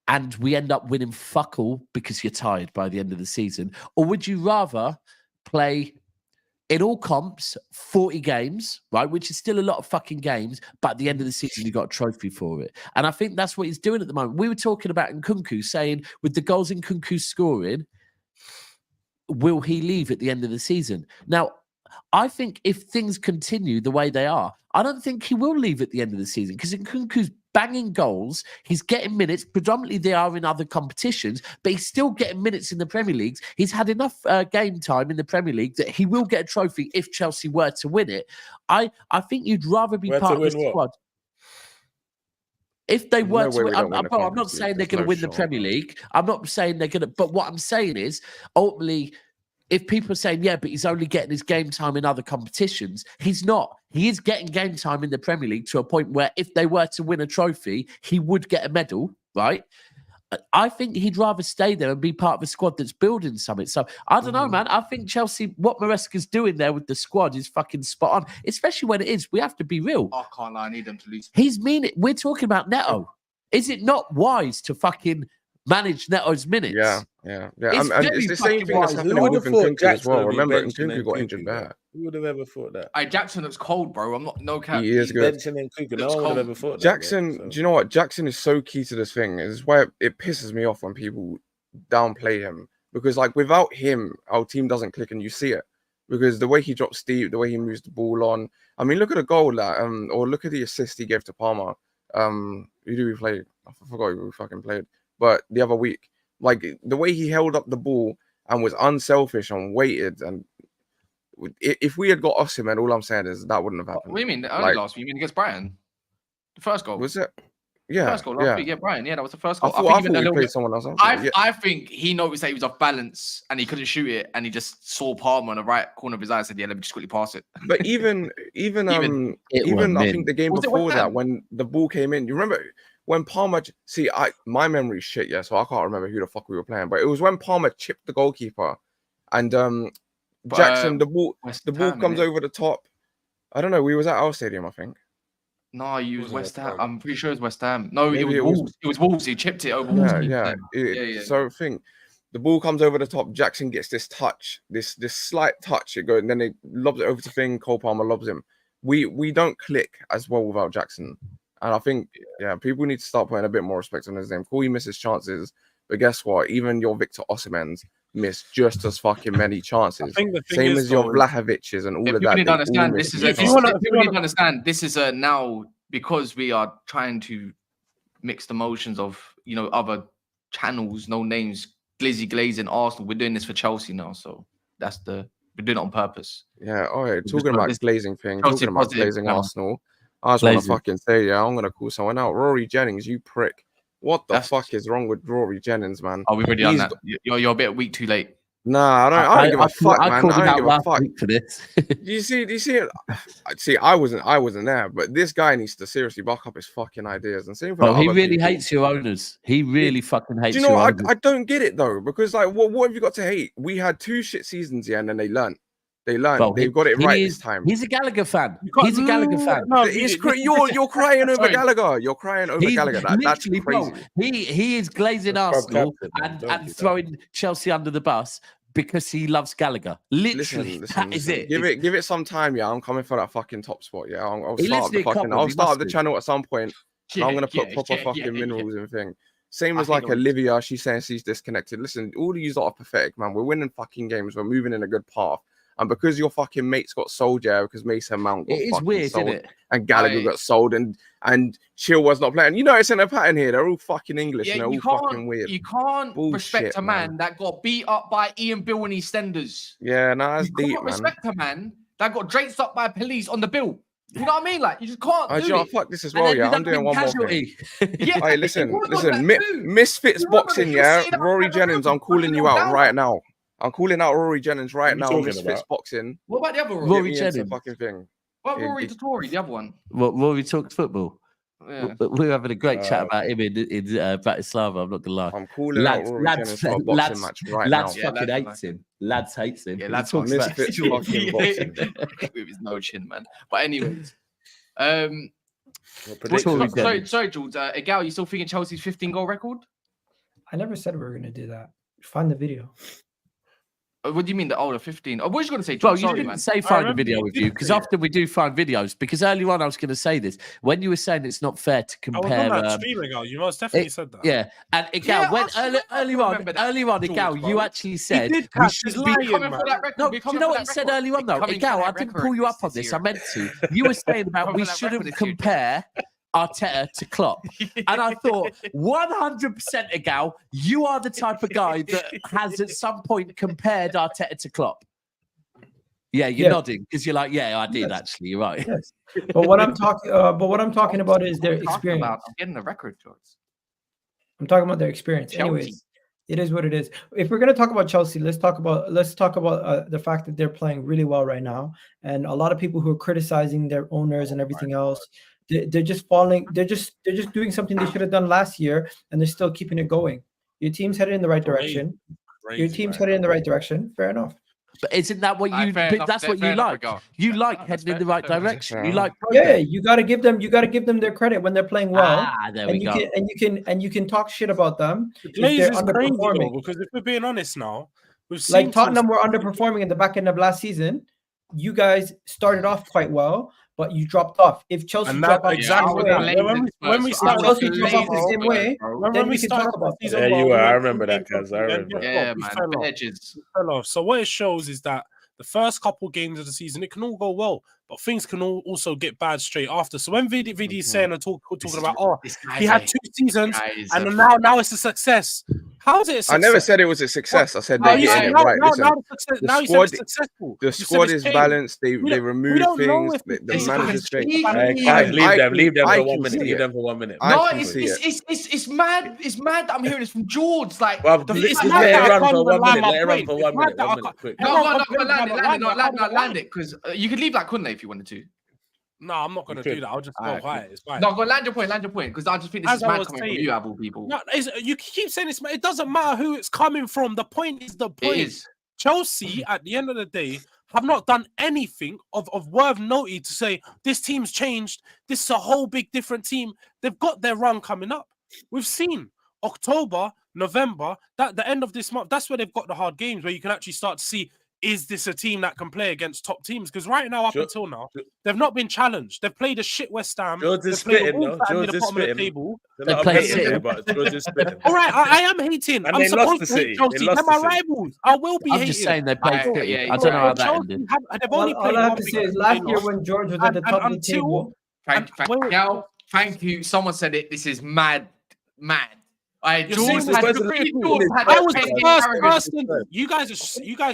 and we end up winning fuck all because you're tired by the end of the season? Or would you rather play in all comps 40 games, right, which is still a lot of fucking games, but at the end of the season, you got a trophy for it. And I think that's what he's doing at the moment. We were talking about Nkunku, saying with the goals Nkunku's scoring, will he leave at the end of the season? Now, I think if things continue the way they are, I don't think he will leave at the end of the season because Nkunku's banging goals. He's getting minutes. Predominantly, they are in other competitions, but he's still getting minutes in the Premier League. He's had enough game time in the Premier League that he will get a trophy if Chelsea were to win it. I think you'd rather be part of the squad. If they were to win, I'm not saying they're going to win the Premier League. I'm not saying they're going to, but what I'm saying is ultimately, if people are saying, yeah, but he's only getting his game time in other competitions, he's not. He is getting game time in the Premier League to a point where if they were to win a trophy, he would get a medal, right? I think he'd rather stay there and be part of a squad that's building something. So I don't know, man. I think Chelsea, what Maresca's doing there with the squad is fucking spot on, especially when it is. We have to be real. I can't lie. I need them to lose. He's mean it. We're talking about Neto. Is it not wise to fucking manage Neto's minutes? Yeah. And it's the same thing that's happening with Nkunku as well. Remember, Nkunku got injured bad. Who would have ever thought that? Jackson looks cold, bro. I'm not no cap. He is good. No one would have ever thought that. Jackson, do you know what? Jackson is so key to this thing. It's why it pisses me off when people downplay him. Because like without him, our team doesn't click and you see it. Because the way he drops deep, the way he moves the ball on. I mean, look at the goal that or look at the assist he gave to Palmer. Who do we play? I forgot who we fucking played. But the other week, like the way he held up the ball and was unselfish and waited, and if we had got Osimhen, all I'm saying is that wouldn't have happened. What do you mean? Only last week? You mean against Brighton? The first goal was it? Yeah, First goal last week, yeah, Brighton. Yeah, that was the first goal. I thought he played someone else. I think he noticed that he was off balance and he couldn't shoot it, and he just saw Palmer on the right corner of his eye and said, "Yeah, let me just quickly pass it." But even I think the game before that, when the ball came in, you remember when Palmer? See, my memory's shit, yeah, so I can't remember who the fuck we were playing. But it was when Palmer chipped the goalkeeper, and Jackson, the ball comes over the top. I don't know. We was at our stadium, I think. No, you was West Ham. I'm pretty sure it was West Ham. No, it was Wolves. It was Wolves. He chipped it over Wolves. Yeah. So I think the ball comes over the top. Jackson gets this touch, this slight touch. It goes, and then they lobs it over to Thing. Cole Palmer lobs him. We don't click as well without Jackson, and I think people need to start putting a bit more respect on his name. Cool, he misses chances, but guess what? Even your Victor Osimhen's missed just as fucking many chances. Same as your Vlahovic's and all of that. People need to understand this is now, because we are trying to mix the motions of other channels, no names, Glizzy Glazing Arsenal. We're doing this for Chelsea now, so we're doing it on purpose. Yeah. All right. Talking about glazing thing. Talking about glazing Arsenal. I just want to fucking say, I'm gonna call someone out. Rory Jennings, you prick. What the fuck is wrong with Rory Jennings, man? Oh, we've already done that. You're a bit week too late. Nah, I don't give a fuck, man. I don't give a fuck for this. Do you see it? See, I wasn't there, but this guy needs to seriously buck up his fucking ideas. And same for he really hates your owners. He really fucking hates. Do you know what? I don't get it though, because like, what have you got to hate? We had 2 shit seasons here, and then they learned. Well, they've got it right this time. He's a Gallagher fan. He's a Gallagher fan. No, you're crying over Gallagher. You're crying over Gallagher. That's crazy. Bro, he is glazing Arsenal and throwing Chelsea under the bus because he loves Gallagher. Literally, that is it. Give it some time, yeah. I'm coming for that fucking top spot, yeah. I'll start the channel at some point. Yeah, I'm gonna put proper fucking minerals and thing. Same as like Olivia, she's saying she's disconnected. Listen, all of you are pathetic, man. We're winning fucking games. We're moving in a good path. And because your fucking mates got sold, yeah, because Mason Mount got weird, sold, isn't it? And Gallagher got sold, and Chilwell's not playing. You know, it's in a pattern here. They're all fucking English, and they're all fucking weird. You can't respect a man that got beat up by Ian Bill and EastEnders. Yeah, that's deep, man. You can't respect a man that got draped up by police on the bill. You know what I mean? Like, you just can't do it. Fuck this as well, yeah. I'm doing one more thing. Yeah, hey, listen. Misfits boxing, yeah. Rory Jennings, I'm calling you out right now. I'm calling out Rory Jennings right now. Misfits boxing. What about the other Rory Jennings? Fucking thing. What about Rory Tory, the other one? What, Rory talks football? Yeah. We're having a great chat about him in Bratislava. I'm not gonna lie. I'm calling out Rory Jennings for a boxing match right now. Lads fucking hates him. Lads hates him. Yeah, lads talks Misfits fucking boxing. With his no chin, man. But anyways, sorry, Jules. Egal, you still thinking Chelsea's 15-goal record? I never said we were gonna do that. Find the video. What do you mean the older 15? Oh, what was you going to say? Well, you didn't say find a video with you, because often we do find videos. Because earlier on, I was going to say this when you were saying it's not fair to compare. I was on that stream, Egal. You most definitely said that. Yeah, and Egal, earlier on, Egal, you actually said we should be coming for that record. No, do you know what you said earlier on though, Egal? I didn't pull you up on this. I meant to. You were saying about we shouldn't compare Arteta to Klopp, and I thought 100% Egal, you are the type of guy that has at some point compared Arteta to Klopp. Yeah, you're nodding because you're like, yeah, I did actually. You're right. Yes. But what I'm talking about is their experience. I'm getting the record, George. I'm talking about their experience. Chelsea. Anyways, it is what it is. If we're going to talk about Chelsea, let's talk about the fact that they're playing really well right now, and a lot of people who are criticizing their owners and everything else. They're just falling. They're just doing something they should have done last year, and they're still keeping it going. Your team's headed in the right direction. Your team's headed in the right direction. Fair enough. But isn't that what you? That's what you like. You like heading in the right direction. You like. Yeah, you got to give them. You got to give them their credit when they're playing well. There we go. You can talk shit about them. The Glaze is underperforming because if we're being honest now, we've seen like Tottenham were underperforming in the back end of last season. You guys started off quite well, but you dropped off. If Chelsea drop off when we start off the same way, then we can talk about that. Yeah, you were. I remember that, cuz. Yeah, man. Edges fell off. So what it shows is that the first couple games of the season, it can all go well. but things can also get bad straight after. So when VD is saying and talking about, he had 2 seasons and now it's a success. How is it a success? I never said it was a success. I said they're getting it right. Listen, the squad is balanced. They remove things. The manager's leave them for 1 minute. Leave them for 1 minute. No, it's mad. It's mad that I'm hearing this from George. Like, let it run for 1 minute. Let it run for 1 minute. 1 minute, quick. No, land it, because you could leave like Kunle if you wanted to. No, I'm not going to do that. I'll just go quiet. It's fine. No, go land your point, because I just think this is mad coming from you, Abel people. No, you keep saying this, it doesn't matter who it's coming from. The point is the point. It is. Chelsea, at the end of the day, have not done anything of worth noting to say this team's changed. This is a whole big different team. They've got their run coming up. We've seen October, November, the end of this month. That's where they've got the hard games where you can actually start to see, is this a team that can play against top teams? Because right now, until now, they've not been challenged. They've played a shit West Ham. George is spitting, though. George is spitting. But George is spitting. All right, I am hating. And I'm they supposed lost to hate Chelsea. They're my rivals. I will be hating. I'm just saying they played City. I don't know how that ended. All I have to say is last year when George was at the top of the table. Thank you. Someone said it. This is mad. George had I was the first person. You guys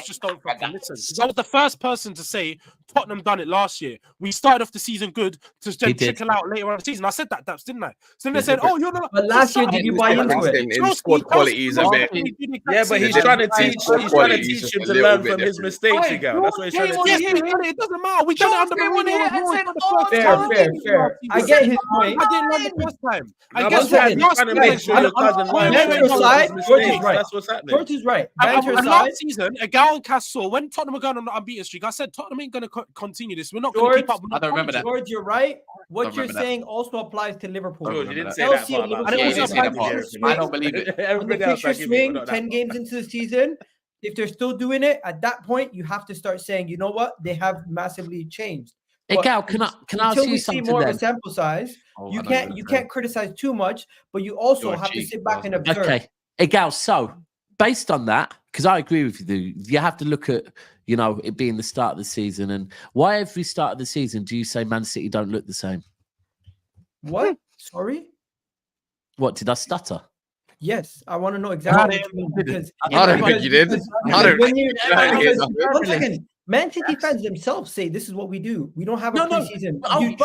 just don't fucking listen. I was the first person to say Tottenham done it last year. We started off the season good to then trickle out later on in the season. I said that, didn't I? So then they said, "Oh, you're not." But last year, did you buy into it? In squad quality is a bit. Yeah, but he's trying to teach. He's trying to teach him to learn from his mistakes. That's what he's trying to teach. It doesn't matter. We done it under Mourinho. Fair. I get his point. I didn't learn the first time. I guess what? Trying to make sure your cousin That's what's happening. George is right. Last season, a Gal and Castle, when Tottenham were going on the unbeaten streak, I said Tottenham ain't going to continue this. We're not going to keep up. I don't remember that. George, you're right. What you're saying also applies to Liverpool. George, you didn't say that part. I don't believe it. When the pictures swing 10 games into the season, if they're still doing it, at that point, you have to start saying, you know what? They have massively changed. Hey, Gal, can I ask you something? Until we see more of a sample size, you can't criticize too much, but you also have to sit back and observe. Okay, hey, Gal. So based on that, because I agree with you, you have to look at it being the start of the season, and why every start of the season do you say Man City don't look the same? What? Sorry. What did I stutter? Yes, I want to know exactly what you mean, because I don't think you did. One second. Man City fans themselves say this is what we do. We don't have a preseason. You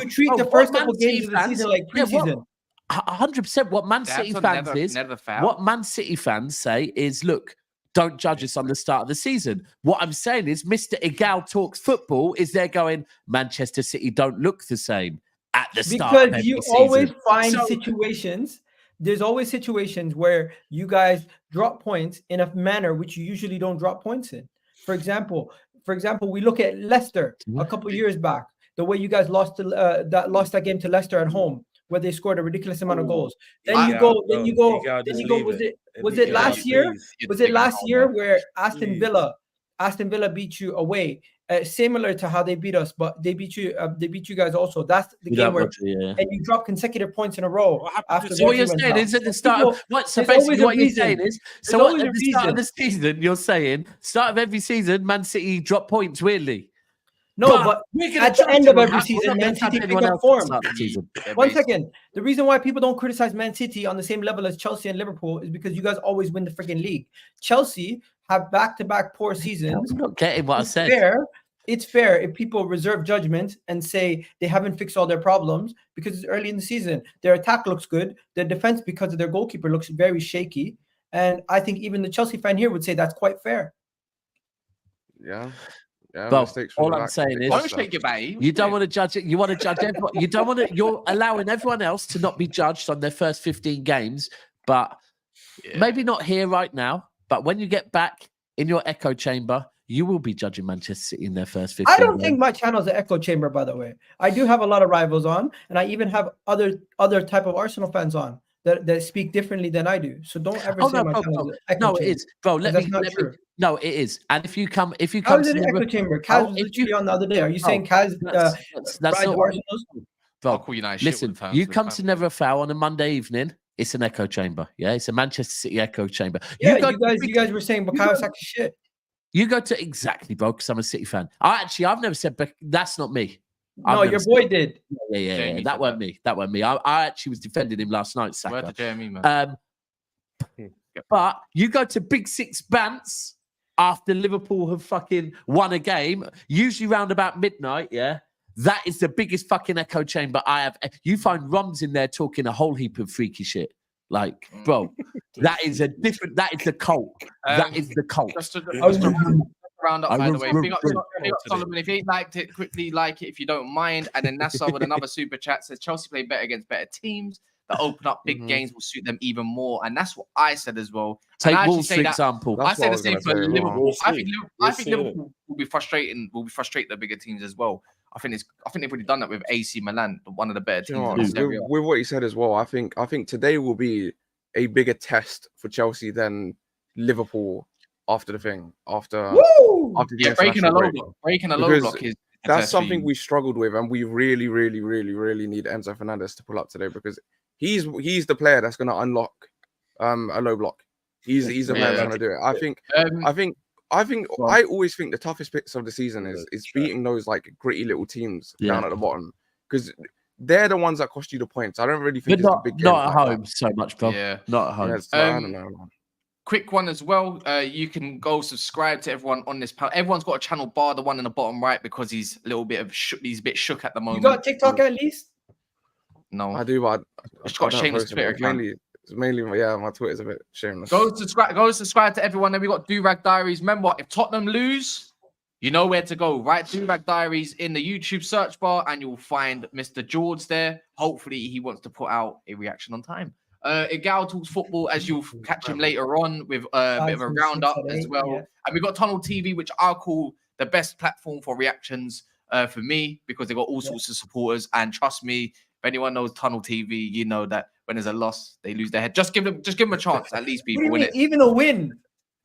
treat the first couple games of the season like preseason. 100%. What Man City fans what Man City fans say is, look, don't judge us on the start of the season. What I'm saying is, Mr. Igal Talks Football is there going, Manchester City don't look the same at the start of every season. Because you always find situations. There's always situations where you guys drop points in a manner which you usually don't drop points in. For example, we look at Leicester a couple of years back. The way you guys lost that game to Leicester at home, where they scored a ridiculous amount of goals. Then you go. Was it last year? Was it last year where Aston Villa beat you away? Similar to how they beat us, but they beat you guys also. That's the game where and you drop consecutive points in a row. So what you're saying is at the start of you're saying is at the start of the season, you're saying start of every season, Man City drop points weirdly. No, but at the end of every season, Man City pick up form. 1 second. The reason why people don't criticize Man City on the same level as Chelsea and Liverpool is because you guys always win the freaking league. Chelsea have back-to-back poor seasons. I'm not getting what I said. It's fair if people reserve judgment and say they haven't fixed all their problems because it's early in the season. Their attack looks good. Their defense, because of their goalkeeper, looks very shaky. And I think even the Chelsea fan here would say that's quite fair. Yeah. But all I'm saying is, you don't want to judge it. You want to judge everyone. You don't want to. You're allowing everyone else to not be judged on their first 15 games. But maybe not here right now. But when you get back in your echo chamber, you will be judging Manchester City in their first 15 I don't think my channel is an echo chamber, by the way. I do have a lot of rivals on, and I even have other type of Arsenal fans on that speak differently than I do. So don't ever say my channel is an echo chamber. No, it is, bro. Let me. No, it is. And if you come, how is it an echo chamber? Kaz was literally on the other day. Are you saying Kaz? That's not. Bro, listen, you come to Never Foul on a Monday evening. It's an echo chamber. Yeah, it's a Manchester City echo chamber. Yeah, you guys were saying Bukayo Saka's shit. You go to exactly, bro, because I'm a City fan. I've never said that's not me. No, your boy did. Yeah. That weren't me. That weren't me. I actually was defending him last night, Saka. Word to Jeremy, man. But you go to Big Six Bants after Liverpool have fucking won a game, usually round about midnight, yeah? That is the biggest fucking echo chamber I have. You find Roms in there talking a whole heap of freaky shit. Like, bro, that is the cult. That is the cult. Just to round up, by the way. Big up Solomon. If you ain't liked it, quickly like it if you don't mind. And then Nassau with another super chat says Chelsea play better against better teams. That open up big games will suit them even more. And that's what I said as well. Take Wolves, for example. I said the same for Liverpool. I think Liverpool will be frustrating. Will frustrate the bigger teams as well. I think they've already done that with AC Milan, one of the better teams. With what you said as well, I think today will be a bigger test for Chelsea than Liverpool after the thing. After breaking a low block is that's something we struggled with, and we really need Enzo Fernandez to pull up today because he's the player that's going to unlock a low block. He's the player that's going to do it. I always think the toughest bits of the season is beating those like gritty little teams down at the bottom because they're the ones that cost you the points. I don't really think it's the big games not at home so much, bro. Yeah, not at home. I don't know. Quick one as well. You can go subscribe to everyone on this panel. Everyone's got a channel bar, the one in the bottom right, because he's a little bit shook at the moment. You got TikTok at least? No, I do, but it's got a shameless Twitter account. It's mainly my Twitter's a bit shameless. Go subscribe to everyone. Then we got Do-Rag Diaries. Remember, if Tottenham lose, you know where to go. Write Do-Rag Diaries in the YouTube search bar, and you'll find Mr. George there. Hopefully, he wants to put out a reaction on time. Igal talks football, as you'll catch him later on with a bit of a roundup as well. Yeah. And we got Tunnel TV, which I'll call the best platform for reactions for me because they got all sorts of supporters. And trust me, if anyone knows Tunnel TV, you know that when there's a loss, they lose their head. Just give them a chance, at least, people. Win it. Even a win.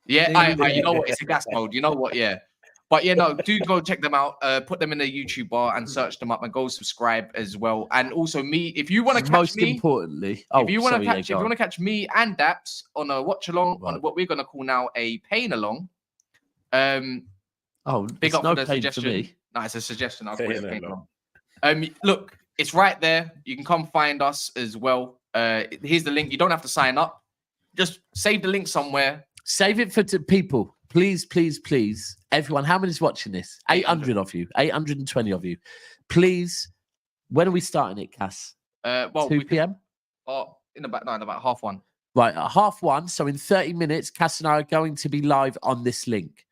Yeah, you know what? It's a gas mode. You know what? Yeah. But yeah, no, do go check them out. Put them in the YouTube bar and search them up and go subscribe as well. And also me, if you want to catch most me, importantly, if you want to catch me and Daps on a watch along on what we're gonna call now a pain along. Big up for the suggestion. For me. No, it's a suggestion. I'll call it pain along. Look, it's right there. You can come find us as well. Here's the link. You don't have to sign up. Just save the link somewhere. Save it for people. Please. Everyone, how many's watching this? 800 of you. 820 of you. Please, when are we starting it, Cass? 2 p.m.? In about 1:30. Right, at 1:30. So in 30 minutes, Cass and I are going to be live on this link.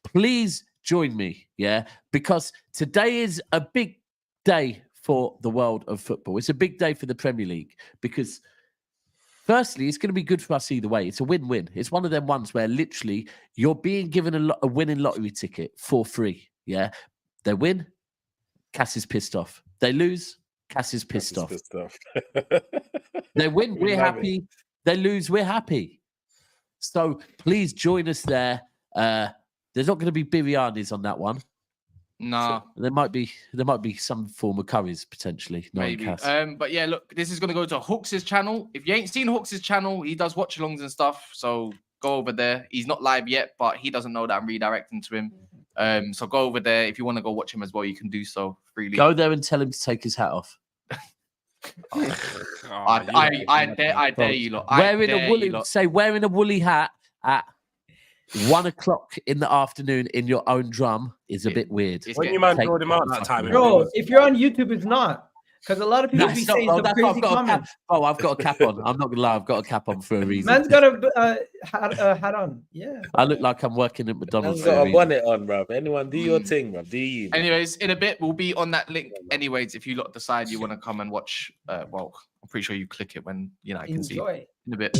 Please join me, yeah? Because today is a big day for the world of football. It's a big day for the Premier League because firstly, it's going to be good for us either way. It's a win-win. It's one of them ones where literally you're being given a winning lottery ticket for free. Yeah, they win, Cass is pissed off. They lose, Cass is pissed off. They win, we're happy. They lose, we're happy. So please join us there. There's not going to be biryanis on that one. No, so there might be some form of curries potentially. Maybe. But yeah, look, this is gonna go to Hooks' channel. If you ain't seen Hooks' channel, he does watch-alongs and stuff. So go over there. He's not live yet, but he doesn't know that I'm redirecting to him. So go over there. If you want to go watch him as well, you can do so freely. Go there and tell him to take his hat off. I dare you lot. Wearing a woolly hat at 1 o'clock in the afternoon in your own drum is a bit weird. When you man brought him out that time, bro. If you're on YouTube, it's not because a lot of people be saying some crazy comments. I've got a cap on. I'm not gonna lie, I've got a cap on for a reason. Man's got a hat on. Yeah, I look like I'm working at McDonald's. Man's got a bonnet on, bro. Anyone do your thing, bro. Do you? Anyways, in a bit we'll be on that link. Anyways, if you lot decide you want to come and watch, well, I'm pretty sure you click it when you can see it in a bit.